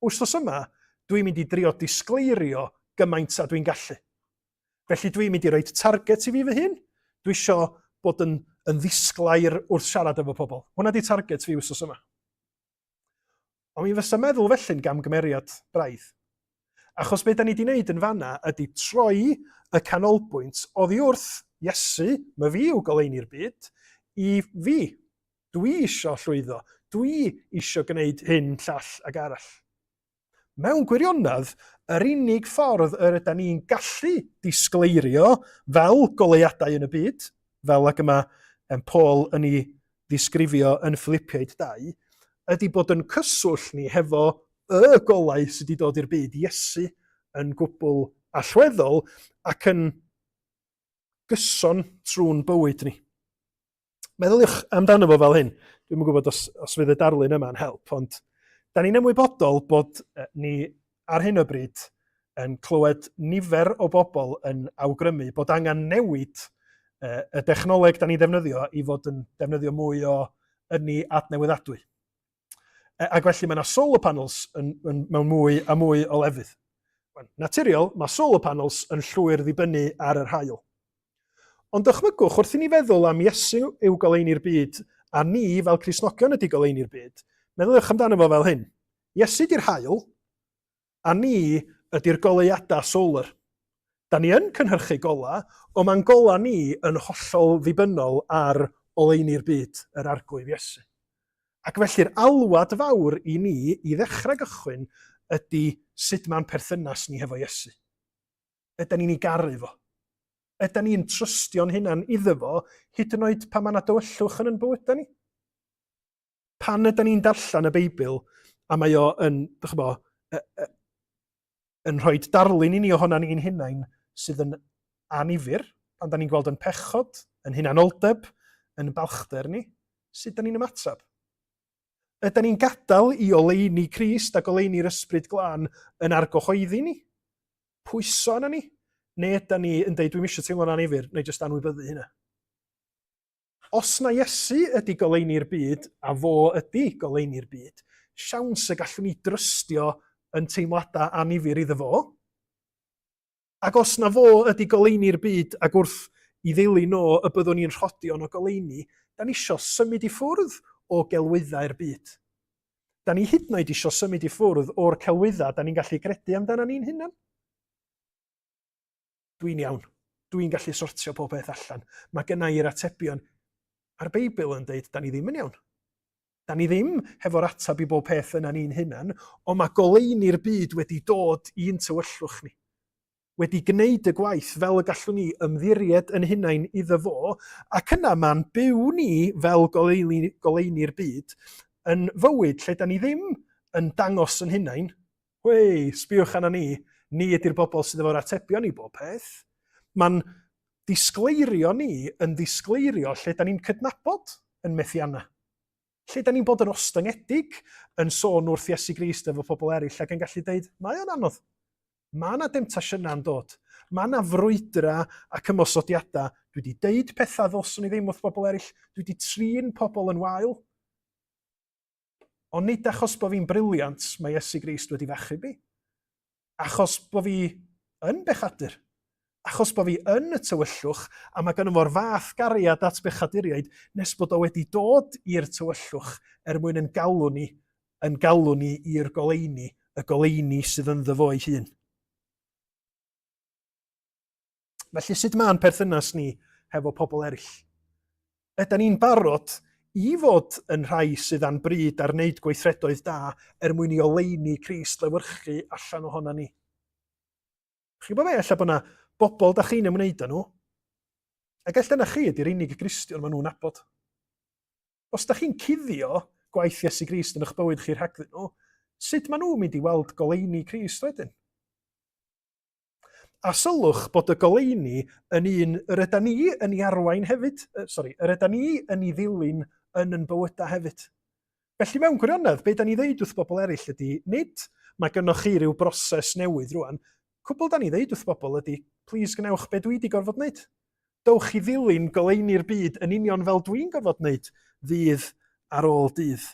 wrthos yma, dwi'n mynd i drio disgleirio gymaint a dwi'n gallu. Felly dwi'n mynd i roi target i fi fy hun. Dwi isio bod yn ddisglair wrth siarad efo pobl. Hwna di target fi wsos yma. Ond mi fysa meddwl felly'n gamgymeriad braidd. Achos beth da ni wedi wneud yn fanna ydy troi y canolbwynt oddi wrth Iesu, mae fi yw goleini'r byd, i fi. Dwi isio llwyddo. Dwi isio gwneud hyn, llall ac arall. Mewn gwirionedd, yr unig ffordd ydym ni'n gallu disgleirio fel goleuadau yn y byd, fel ac yma Paul yn ei ddisgrifio yn Philippiaid 2, ydy bod yn cyswll ni hefo y golau sydd wedi dod i'r byd, Iesu yn gwbl allweddol ac yn gyson trwy'n bywyd ni. Meddyliwch amdano fo fel hyn. Dwi'n yn gwybod os fydd y darlun yma'n help, ond da ni'n ymwybodol bod ni ar hyn o bryd yn clywed nifer o bobl yn awgrymu bod angen newid y dechnoleg da ni ddefnyddio i fod yn defnyddio mwy o ynni adnewyddadwy. Ac felly mae yna solar panels mewn mwy a mwy o lefydd. Naturiol, mae solar panels yn llwyr ddibynnu ar yr haul. Ond dychmygwch, wrth i ni feddwl am Iesu yw goleini'r byd, a ni fel Cristnogion ydy goleini'r byd, meddylwch amdano fo fel hyn. Iesu di'r haul, a ni ydy'r goleuadau solar. Da ni yn cynhyrchu gola, ond mae'n gola ni yn hollol ddibynnol ar oleini'r byd, yr arglwydd Iesu. Ac felly'r alwad fawr i ni, i ddechrau gychwyn, ydy sut mae'n perthynas ni hefo Iesu. Ydyn ni'n ei garu fo. Ydyn ni'n trystio'n hunan iddo fo, hyd yn oed pan mae yna dywyllwch yn bywydau ni. Pan ydyn ni'n darllen y Beibl, a mae o yn rhoi darlun i ni ohona ni'n hunain sydd yn anifyr, pan da ni'n gweld yn pechod, yn hunanoldeb, yn balchder ni, sut da ni'n ymatab? Ydyn ni'n gadael i oleini Crist ac oleini'r ysbryd glân yn argyhoeddi ni? Pwyso yna ni? Neu ydyn ni yn deud, dwi'n eisiau teimlo'n anifyr, neu jyst anwybyddu hynna? Os na Iesu ydy goleini'r byd, a fo ydy goleini'r byd, siawns y gallwn ni drystio yn teimladau anifyr iddo fo. Ac os na fo ydy goleini'r byd, ac wrth i ddilyn o y byddwn ni'n rhodion o goleini, da ni isio symud i ffwrdd o gelwyddau'r byd. Da ni hyd yn oed isio symud i ffwrdd o'r celwyddau da ni'n gallu gredu amdano ni'n hunan. Dwi'n iawn. Dwi'n gallu sortio pob beth allan. Mae gynna i'r atebion. A'r Beibl yn deud, da ni ddim yn iawn. Da ni ddim hefo'r atab i bob peth yna ni'n hunan, ond mae goleini'r byd wedi dod i'n tywyllwch ni. Wedi gwneud y gwaith fel y gallwn ni ymddiried yn hunain iddo fo, ac yna mae'n byw ni fel goleini'r byd yn fywyd lle da ni ddim yn dangos yn hunain. Wei, sbiwch arna ni ydy'r bobl sydd efo'r atebion i bob peth. Mae'n disgleirio ni yn disgleirio lle da ni'n cydnabod yn methianna. Lle da ni'n bod yn ostyngedig yn sôn wrth Iesu Grist efo pobl eraill ac yn gallu deud, mae o'n anodd. Mae yna demtasiynau'n dod. Mae yna frwydra ac ymosodiadau. Dwi wedi deud pethau ddylswn i ddim wrth bobl eraill. Dwi wedi trin pobl yn wael. Ond nid achos bod fi'n briliant mae Iesu Grist wedi fachu fi. Achos bod fi yn bechadur. Achos bod fi yn y tywyllwch, a mae gynnu fo'r fath gariad at bechaduriaid, nes bod o wedi dod i'r tywyllwch mwyn yn galw ni i'r goleini, y goleini sydd yn ddyfo ei hun. Felly sut mae'n perthynas ni hefo pobl eraill? Ydyn ni'n barod i fod yn rhai sydd a'n bryd ar wneud gweithredoedd da mwyn i oleini Crist lewyrchu allan ohona ni? Chi'n gwybod be, ella bod yna bobl da chi'n ymwneud â nhw, ac ella na chi ydy'r unig Gristion maen nhw'n nabod. Os da chi'n cuddio gwaith Iesu Grist yn eich bywyd chi rhagddyn nhw, sut maen nhw'n mynd i weld goleini Crist wedyn? A sylwch bod y goleini yn un yr ydyn ni yn ei arwain hefyd, yr ydyn ni yn ei ddilyn yn bywydau hefyd. Felly mewn gwirionedd, be da ni ddeud wrth bobl eraill ydy, nid mae gennych chi ryw broses newydd rwan, cwbl da ni ddeud wrth bobl ydy, plis gwnewch be dwi wedi gorfod wneud. Dowch i ddilyn goleini'r byd yn union fel dwi'n gorfod wneud, ddydd ar ôl dydd.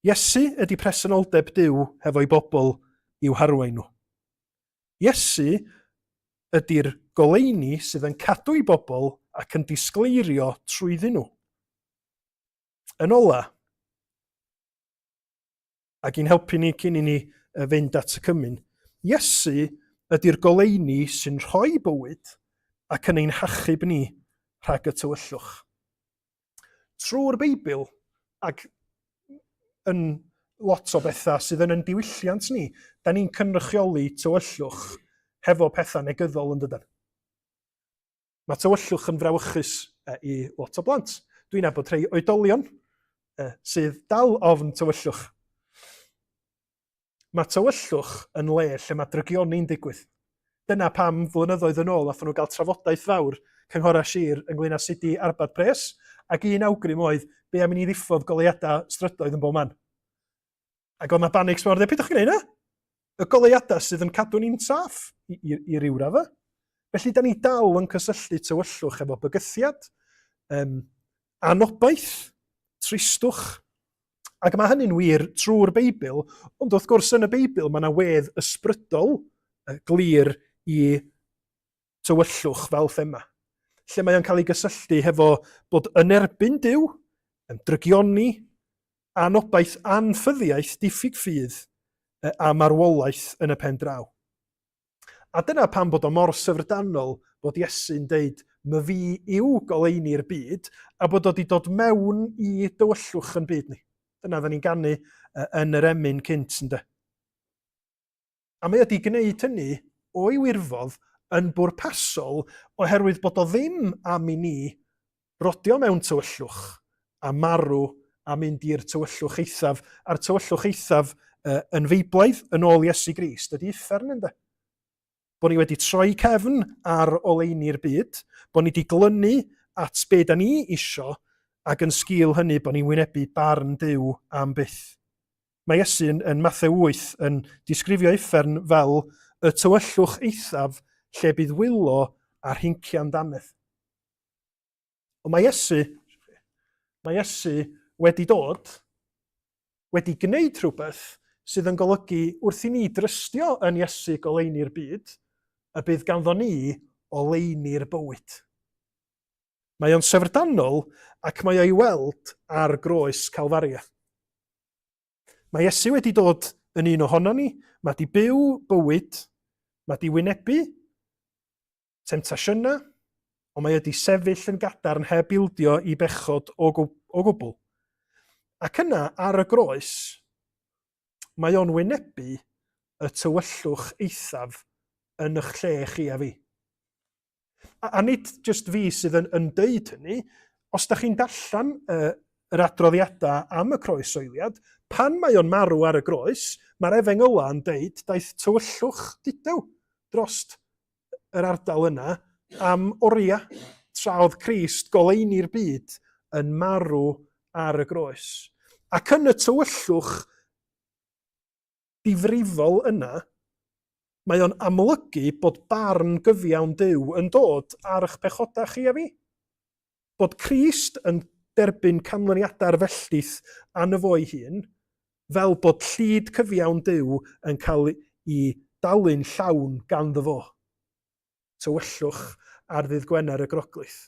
Iesu ydy presenoldeb Duw hefo'i bobl i'w harwain nhw. Iesu ydy'r goleuni sydd yn cadw i bobl ac yn disgleirio trwyddyn nhw. Yn ola, ac i'n helpu ni cyn i ni fynd at y cymyn, Iesu ydy'r goleuni sy'n rhoi bywyd ac yn ein hachub ni rhag y tywyllwch. Trwy'r Beibl, ac yn lot o bethau sydd yn ein diwylliant ni, da ni'n cynrychioli tywyllwch hefo pethau negyddol yn dydyn. Mae tywyllwch yn frawychus i lot o blant. Dwi'n nabod rhai oedolion sydd dal ofn tywyllwch. Mae tywyllwch yn le lle mae drygioni'n digwydd. Dyna pam flynyddoedd yn ôl nathon nhw gael trafodaeth fawr cynghora Sir ynglŷn â sut i arbad pres, ac un awgrym oedd be am i ni ddiffodd goleuadau strydoedd yn bob man. Ac oedd na banics mawr, peth o'ch gwneud na? Y goleuadau sydd yn cadw ni'n saff i ryw radda. Felly, da ni dal yn cysylltu tywyllwch efo bygythiad, anobaith, tristwch, ac mae hynny'n wir trwy'r Beibl, ond wrth gwrs yn y Beibl mae yna wedd ysbrydol glir i tywyllwch fel thema, lle mae o'n cael ei gysylltu hefo bod yn erbyn Duw, yn drygioni, anobaith anffyddiaeth diffyg ffydd a marwolaeth yn y pen draw. A dyna pam bod o mor syfrdanol bod Iesu'n deud, my fi yw goleuni'r byd, a bod o wedi dod mewn i dywyllwch yn byd ni. Dyna dda ni'n ganu yn yr emyn cynt ynde. A mae wedi gwneud hynny o'i wirfodd yn bwrpasol oherwydd bod o ddim am i ni rodio mewn tywyllwch a marw a mynd i'r tywyllwch eithaf, a'r tywyllwch eithaf yn feiblaidd yn ôl Iesu Grist ydy uffern ynde. Bod ni wedi troi cefn ar oleuni'r byd, bod ni wedi glynu at be da ni isio, ac yn sgil hynny bod ni'n wynebu barn Duw am byth. Mae Iesu yn Mathew 8 yn disgrifio uffern fel y tywyllwch eithaf lle bydd wylo a'r hincian dannedd. Ond mae Iesu wedi dod, wedi gwneud rhywbeth sydd yn golygu wrth i ni drystio yn Iesu goleuni'r byd, y bydd ganddo ni oleuni'r bywyd. Mae o'n syfrdanol ac mae o'i weld ar groes Calfaria. Mae Iesu wedi dod yn un ohono ni, mae wedi byw bywyd, mae wedi wynebu temptasiynau, ond mae wedi sefyll yn gadarn heb ildio i bechod o gwbl. Ac yna ar y groes, mae o'n wynebu y tywyllwch eithaf yn eich lle chi a fi. A nid jyst fi sydd yn deud hynny, os da chi'n darllen yr adroddiadau am y croeshoeliad, pan mae o'n marw ar y groes, mae'r Efengyla yn deud daeth tywyllwch didew drost yr ardal yna am oria tra oedd Crist goleuni'r byd yn marw ar y groes. Ac yn y tywyllwch difrifol yna, mae o'n amlygu bod barn gyfiawn Duw yn dod ar eich pechodau chi a fi. Bod Crist yn derbyn canlyniadau'r felltith an y fo'i hun, fel bod llyd cyfiawn Duw yn cael ei dalu'n llawn ganddo fo. Tywyllwch ar ddydd Gwener y Groglith.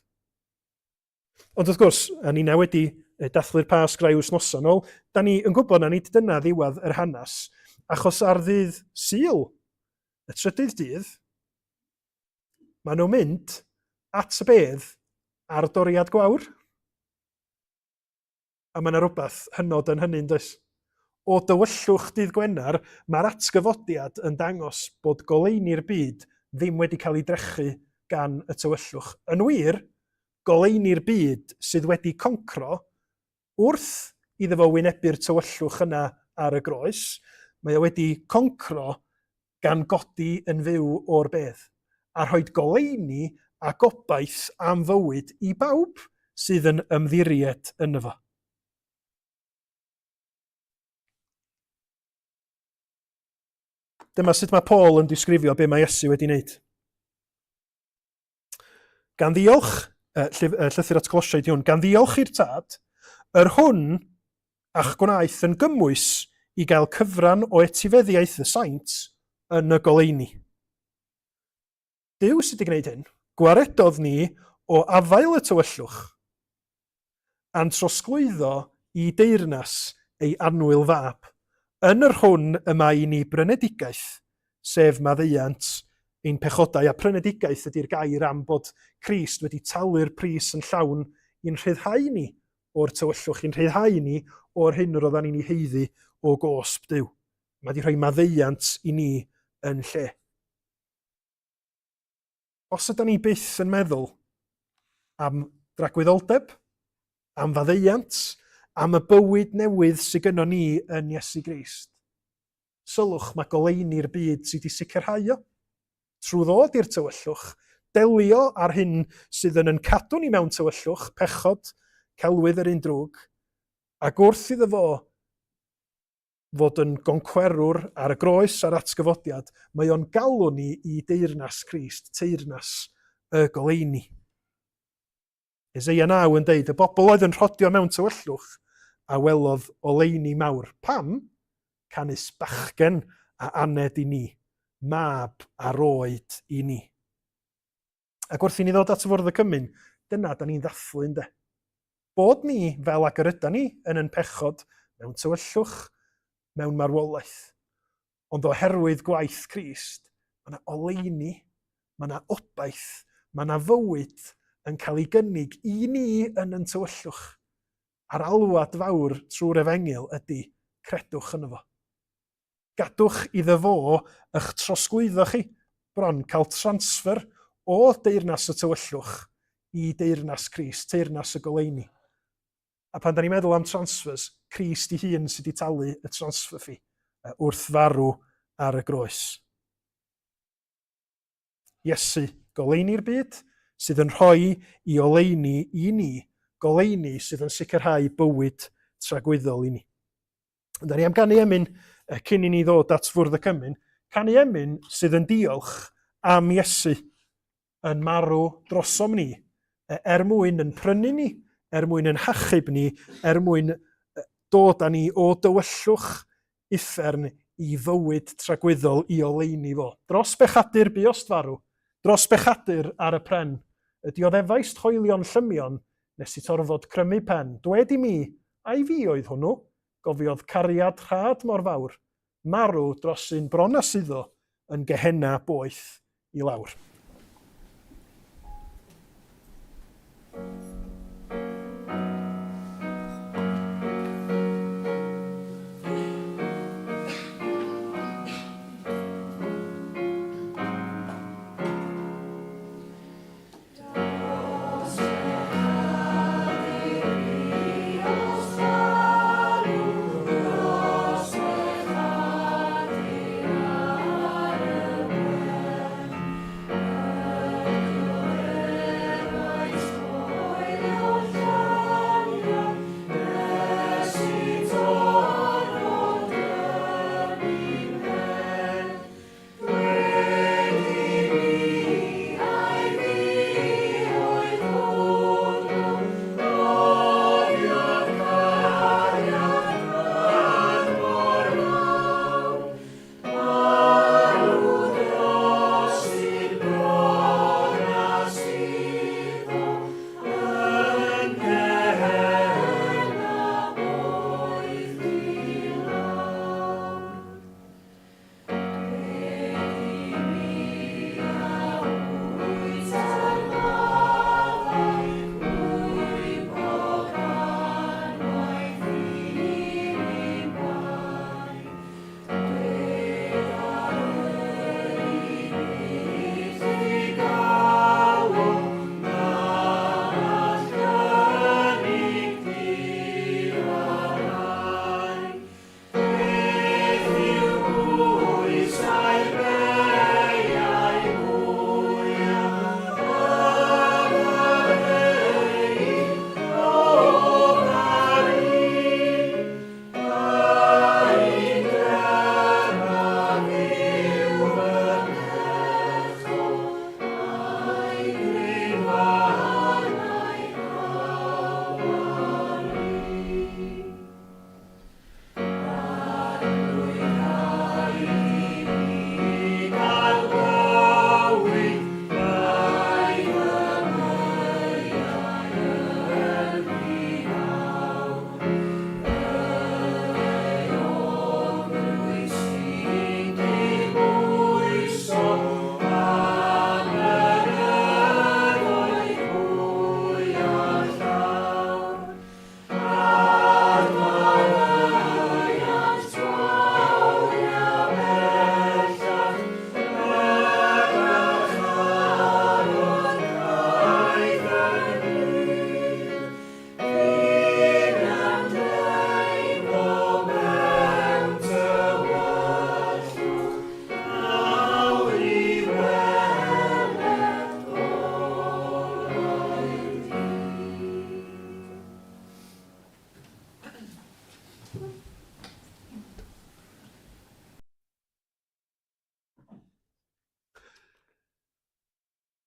Ond wrth gwrs, a ni wedi dathlu'r Pasg rai wythnosau nôl, da ni yn gwybod na nid dyna ddiwedd yr hanes, achos ar ddydd Sul, y trydydd dydd, maen nhw'n mynd at y bedd ar doriad gwawr. A mae yna rhywbeth hynod yn hynny'n does. O dywyllwch dydd Gwener, mae'r atgyfodiad yn dangos bod goleuni'r byd ddim wedi cael ei drechu gan y tywyllwch. Yn wir, goleuni'r byd sydd wedi concro wrth iddo fo wynebu'r tywyllwch yna ar y groes, mae o wedi concro gan godi yn fyw o'r bedd, a rhoi goleuni a gobaith am fywyd i bawb sydd yn ymddiried yno fo. Dyma sut mae Paul yn disgrifio be mae Iesu wedi wneud. Gan ddiolch, llythyr at Colosiaid hwn, gan ddiolch i'r tad, yr hwn a'ch gwnaeth yn gymwys i gael cyfran o etifeddiaeth y saint yn y goleuni. Dyw sydd wedi gwneud hyn, gwaredodd ni o afael y tywyllwch, a'n trosglwyddo i deyrnas ei annwyl fab. Yn yr hwn y mae ni brynedigaeth, sef maddeuant ein pechodau, a prynedigaeth ydy'r gair am bod Crist wedi talu'r pris yn llawn i'n rhyddhau ni o'r tywyllwch, i'n rhyddhau ni o'r hyn roeddan ni'n ei heiddi o gosb Duw. Mae wedi rhoi maddeuant i ni yn lle. Os ydym ni byth yn meddwl am dragwyddoldeb, am faddeuant, am y bywyd newydd sydd gynnon ni yn Iesu Grist, sylwch mae goleini'r byd sydd wedi sicrhau o. Trwy ddod i'r tywyllwch, delio ar hyn sydd yn cadw ni mewn tywyllwch, pechod, celwydd yr un drwg, ac wrth iddo fo fod yn goncwerwr ar y groes a'r atgyfodiad, mae o'n galw ni i deyrnas Crist, teyrnas y goleini. Eseia 9 yn deud, y bobl oedd yn rhodio mewn tywyllwch a welodd oleini mawr. Pam? Canis bachgen a aned i ni, mab a roed i ni. Ac wrth i ni ddod at y fwrdd y cymyn, dyna da ni'n ddathlu ynde. Bod ni fel ag yr ydyn ni yn pechod mewn tywyllwch, mewn marwolaeth. Ond oherwydd gwaith Crist, mae yna oleini, mae yna obaith, mae yna fywyd yn cael ei gynnig i ni yn tywyllwch. A'r alwad fawr trwy'r Efengil ydy credwch yno fo. Gadwch iddo fo eich trosglwyddo chi, bron cael transfer o deyrnas y tywyllwch i deyrnas Crist, deyrnas y goleini. A pan da ni'n meddwl am transfers, Crist ei hun sydd wedi talu y transfer fi wrth farw ar y groes. Iesu, goleini'r byd, sydd yn rhoi i oleini i ni, goleini sydd yn sicrhau bywyd tragwyddol i ni. Da ni am ganu emyn cyn i ni ddod at fwrdd y cymyn, canu emyn sydd yn diolch am Iesu yn marw drosom ni, mwyn yn prynu ni, mwyn yn hachub ni, mwyn dod â ni o dywyllwch uffern i fywyd tragwyddol i oleini fo. Dros bechadur buost farw, dros bechadur ar y pren, ydy o ddefaist hoelion llymion nes i torfod crymu pen. Dwed i mi, a i fi oedd hwnnw, gofiodd cariad rhad mor fawr, marw dros un bron a suddo yn gehenna boeth i lawr.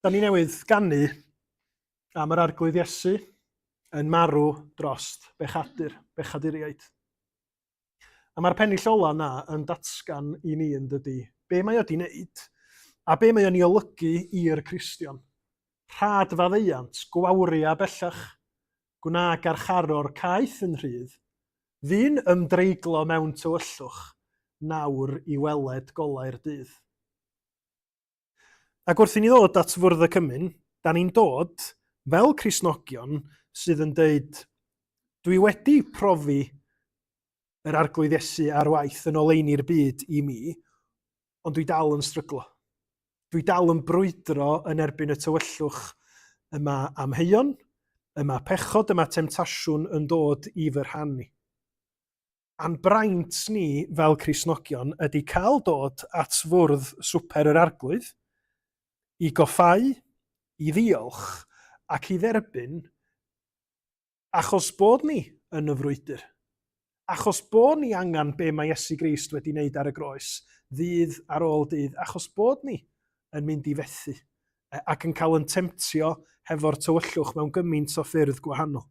Da ni newydd ganu am yr arglwydd Iesu yn marw drost bechaduriaid. A mae'r pennill ola na yn datgan i ni yn dydy be mae o di wneud a be mae o'n ei olygu i'r Cristion. Rhadfa ddeiant, gwawria bellach, gwna garcharo'r caeth yn rhydd, ddyn ymdreiglo mewn tywyllwch, nawr i weled golau'r dydd. Ac wrth i ni ddod at Fwrdd y Cymyn, da ni'n dod fel Cristnogion sydd yn deud, dwi wedi profi yr arglwydd Iesu ar waith yn oleini'r byd i mi, ond dwi dal yn stryglo. Dwi dal yn brwydro yn erbyn y tywyllwch yma amheuon, yma pechod, yma temtasiwn yn dod i fy rhannu. A'n braint ni fel Cristnogion ydy cael dod at fwrdd swper yr arglwydd, i goffau, i ddiolch ac i dderbyn achos bod ni yn y frwydr. Achos bod ni angen be mae Iesu Grist wedi wneud ar y groes, ddydd ar ôl dydd, achos bod ni yn mynd i fethu ac yn cael yn temtio hefo'r tywyllwch mewn gymaint o ffyrdd gwahanol.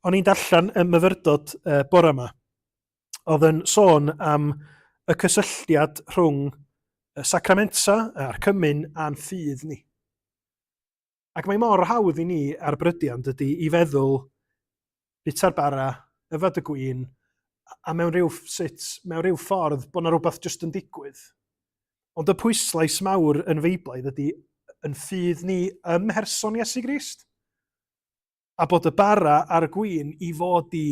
O'n i'n darllen y myfyrdod bore yma, oedd yn sôn am y cysylltiad rhwng y sacramenta a'r cymyn a'n ffydd ni. Ac mae mor hawdd i ni ar brydiant ydy i feddwl bita'r bara, yfed y gwin, a mewn rhyw ffordd bod yna rhywbeth jyst yn digwydd. Ond y pwyslais mawr yn feiblaidd ydy yn ffydd ni ym mherson Iesu Grist. A bod y bara a'r gwin i fod i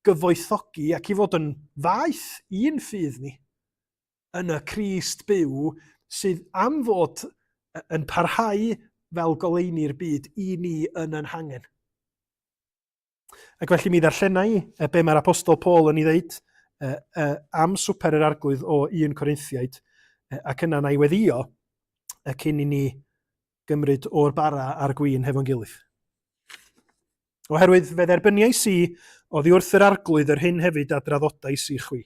gyfoethogi ac i fod yn faeth i'n ffydd ni yn y Crist byw sydd am fod yn parhau fel goleini'r byd i ni yn yn hangen. Ac felly mi ddarllenau be mae'r apostol Paul yn ei ddeud am swper yr arglwydd o 1 Corinthiaid ac yna na i weddio cyn i ni gymryd o'r bara a'r gwin hefo'n gilydd. Oherwydd fe dderbyniais i oddi wrth yr arglwydd yr hyn hefyd a draddodais i chwi.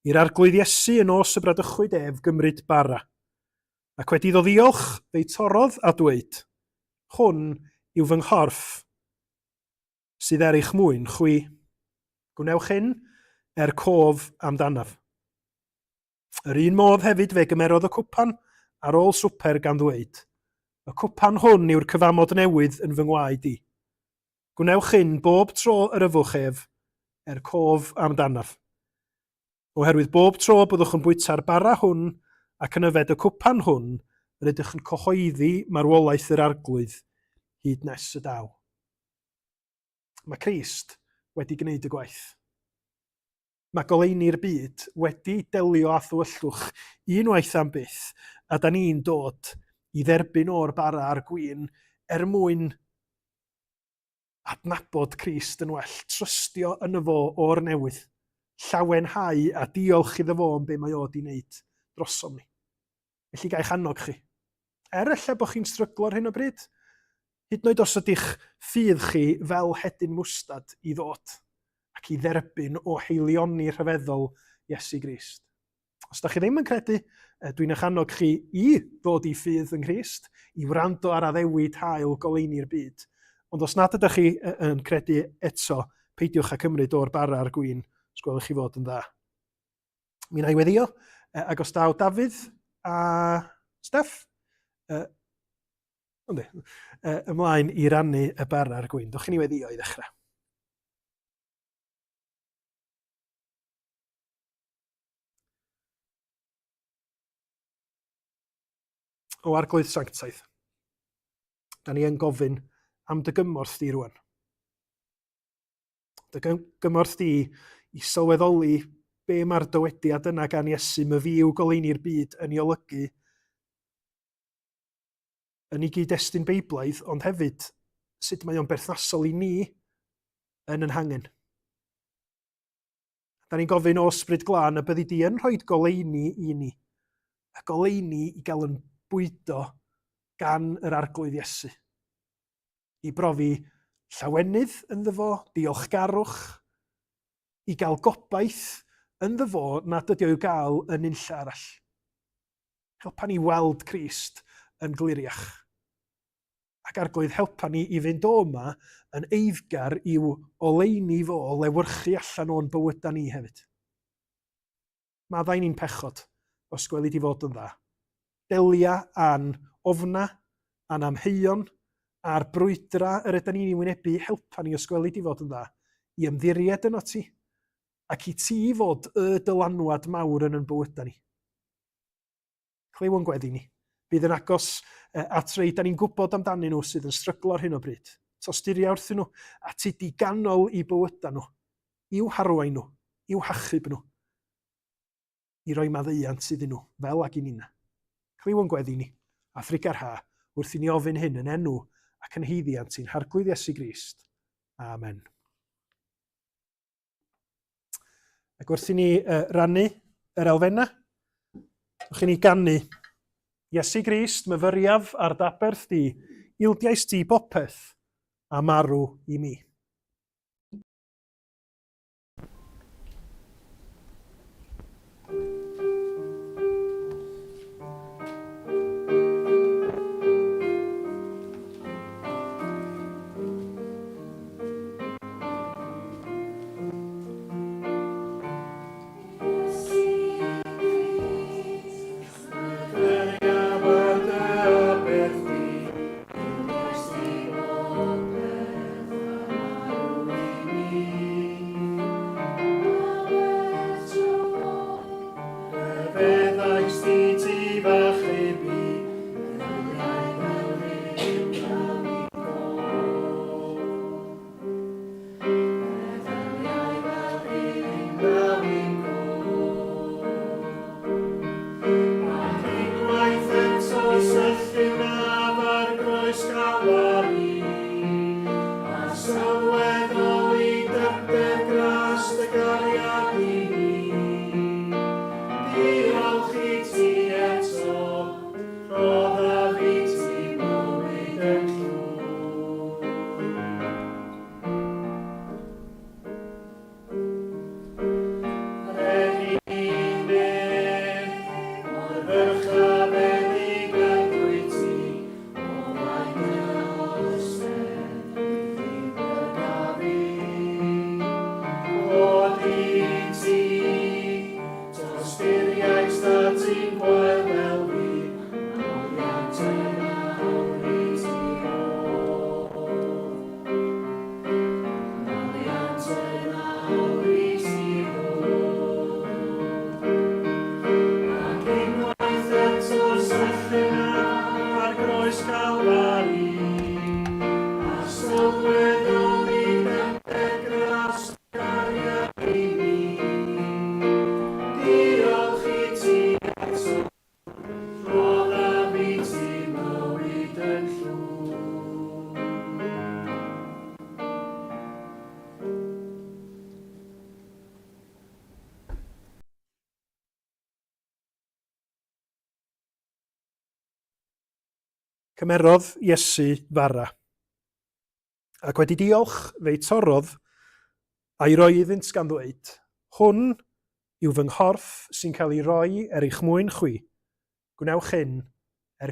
I'r arglwydd Iesu yn os y bradychwyd ef gymryd bara. Ac wedi ddod ddiolch fe'i torodd a dweud, hwn yw fy nghorff sydd er eich mwyn chwi. Gwnewch hyn cof amdanaf. Yr un modd hefyd fe gymerodd y cwpan ar ôl swper gan ddweud, y cwpan hwn yw'r cyfamod newydd yn fy ngwaed i. Gwnewch hyn bob tro yr yfwch ef cof amdanaf. Oherwydd bob tro byddwch yn bwyta'r bara hwn ac yn yfed y cwpan hwn, yr ydych yn cyhoeddi marwolaeth yr arglwydd hyd nes y daw. Mae Crist wedi gwneud y gwaith. Mae goleini'r byd wedi delio â thywyllwch unwaith am byth, a da ni'n dod i dderbyn o'r bara a'r gwin mwyn adnabod Crist yn well, trystio yn fo o'r newydd, llawenhau a diolch iddo fo am be mae o di wneud drosom ni. Felly gael eich annog chi. Ella bod chi'n stryglo ar hyn o bryd, hyd yn oed os ydych ffydd chi fel hedyn mwstad i ddod ac i dderbyn o heilioni rhyfeddol Iesu Grist. Os da chi ddim yn credu, dwi'n eich annog chi i ddod i ffydd yn Crist, i wrando ar addewid hael goleini'r byd. Ond os nad ydych chi yn credu eto, peidiwch â cymryd o'r bara a'r gwin, os gwelwch chi fod yn dda. Mi na i weddio, ac os daw Dafydd a Steff, ymlaen i rannu y bara a'r gwin. Dwch chi ni weddio i ddechrau. O arglwydd sanctaidd. Da ni yn gofyn am dy gymorth di rwan. Dy gymorth di i sylweddoli be mae'r dywediad yna gan Iesu my fiw goleini'r byd yn ei olygu yn ei gyd-destun Beiblaidd, ond hefyd sut mae o'n berthnasol i ni yn hangen. Da ni'n gofyn o ysbryd glân y byddi di yn rhoi goleini i ni. Y goleini i gael yn bwydo gan yr arglwydd Iesu. I brofi llawenydd ynddo fo, diolchgarwch, i gael gobaith ynddo fo nad ydi o'i gael yn unlla arall. Helpa ni weld Crist yn gliriach. Ac Arglwydd, helpa ni i fynd o yma yn eiddgar i'w oleuni fo o lewyrchu allan o'n bywyda ni hefyd. Maddau ni'n pechod os gweli di fod yn dda. Delia a'n ofna, a'n amheuon, a'r brwydra yr ydyn ni'n ei wynebu, helpa ni os gweli di fod yn dda, i ymddiried yno ti, ac i ti fod y dylanwad mawr yn bywyda ni. Chliw yn gweddi ni. Bydd yn agos at rei da ni'n gwybod amdanyn nhw sydd yn stryglo ar hyn o bryd. Tosturia wrthyn nhw, a ti di ganol i bywyda nhw, i'w harwain nhw, i'w hachub nhw, i roi maddeuant sydd nhw, fel ag i nina. Chliw yn gweddi ni, a thrigar ha, wrth i ni ofyn hyn yn enw ac yn heiddiant sy'n Arglwydd Iesu Grist. Amen. Ac wrth i ni rannu yr elfenna, wrth i ni gannu Iesu Grist, myfyriaf a'r daberth di, ildiais di bopeth a marw i mi. Cymerodd Iesu fara, ac wedi diolch fe'i torodd a'i roi iddynt gan ddweud, hwn yw fy nghorff sy'n cael ei roi eich mwyn chwi, gwnewch hyn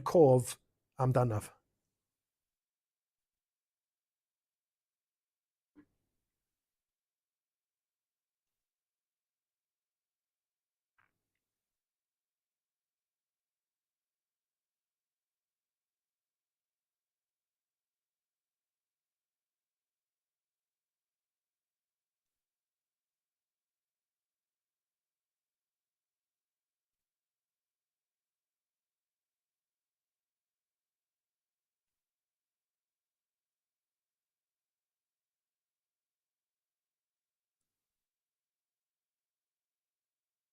cof amdanaf.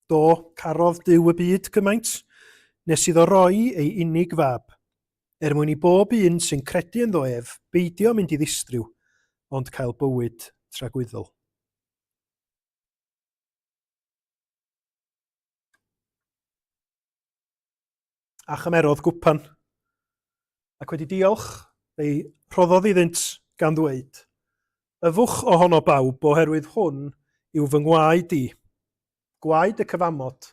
Do, carodd Duw y byd cymaint, nes iddo roi ei unig fab, mwyn i bob un sy'n credu ynddo ef beidio mynd i ddistriw, ond cael bywyd tragwyddol. A chymerodd gwpan, ac wedi diolch, fe'i rhoddodd iddynt gan ddweud, yfwch ohono bawb oherwydd hwn yw fy ngwaed i, gwaed y cyfamod,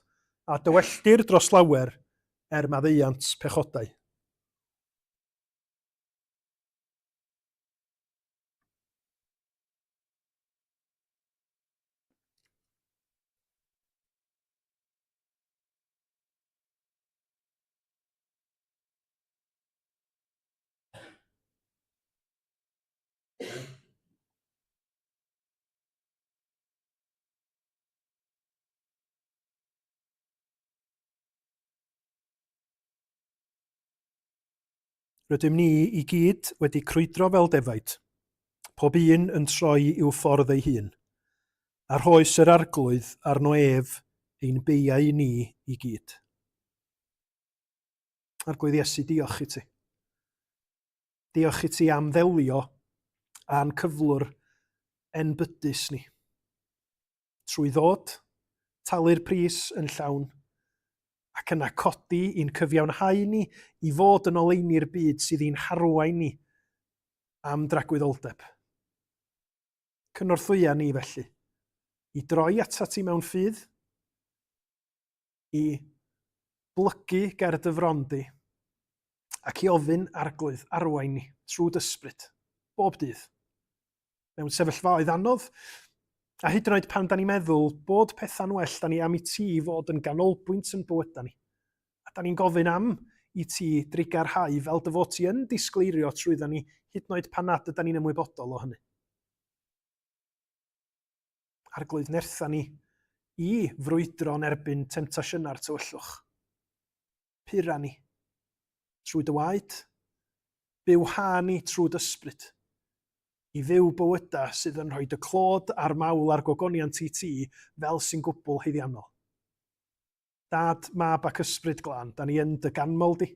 a dywelldir dros lawer maddeuant pechodau. Rydym ni i gyd wedi crwydro fel defaid, pob un yn troi i'w ffordd ei hun. Arhoes yr arglwydd arno ef ein beiau ni i gyd. Arglwydd Iesu, diolch i ti. Diolch i ti am ddelio a'n cyflwr enbydus ni. Trwy ddod, talu'r pris yn llawn, ac yna codi i'n cyfiawnhau ni i fod yn oleini'r byd sydd i'n harwain ni am dragwyddoldeb. Cynorthwya ni felly, i droi atat ti mewn ffydd, i blygu ger dy frondi, ac i ofyn arglwydd arwain ni trwy dysbryd, bob dydd. Mewn sefyllfaoedd anodd, a hyd yn oed pan da ni'n meddwl bod pethau'n well da ni am i ti fod yn ganolbwynt yn bywydau ni. A da ni'n gofyn am i ti drigarhau fel dy fod ti yn disgleirio trwydda ni, hyd yn oed pan nad ydyn ni'n ymwybodol o hynny. Arglwydd nertha ni i frwydro yn erbyn temptasiynau'r tywyllwch. Pura ni trwy dy waed, byw ha ni trwy dysbryd, i fyw bywydau sydd yn rhoi dy clod a'r mawl a'r gogoniant i ti fel sy'n gwbl haeddiannol. Dad, mab ac ysbryd glân, da ni yn dy ganmol di,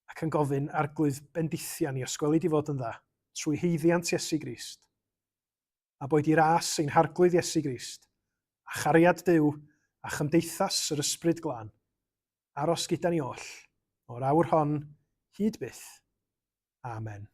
ac yn gofyn arglwydd bendithia ni ysgweli di fod yn dda, trwy heiddiant Iesu Grist. A boed i ras ein harglwydd Iesu Grist, a chariad Duw, a chymdeithas yr ysbryd glân, aros gyda ni oll, o'r awr hon, hyd byth. Amen.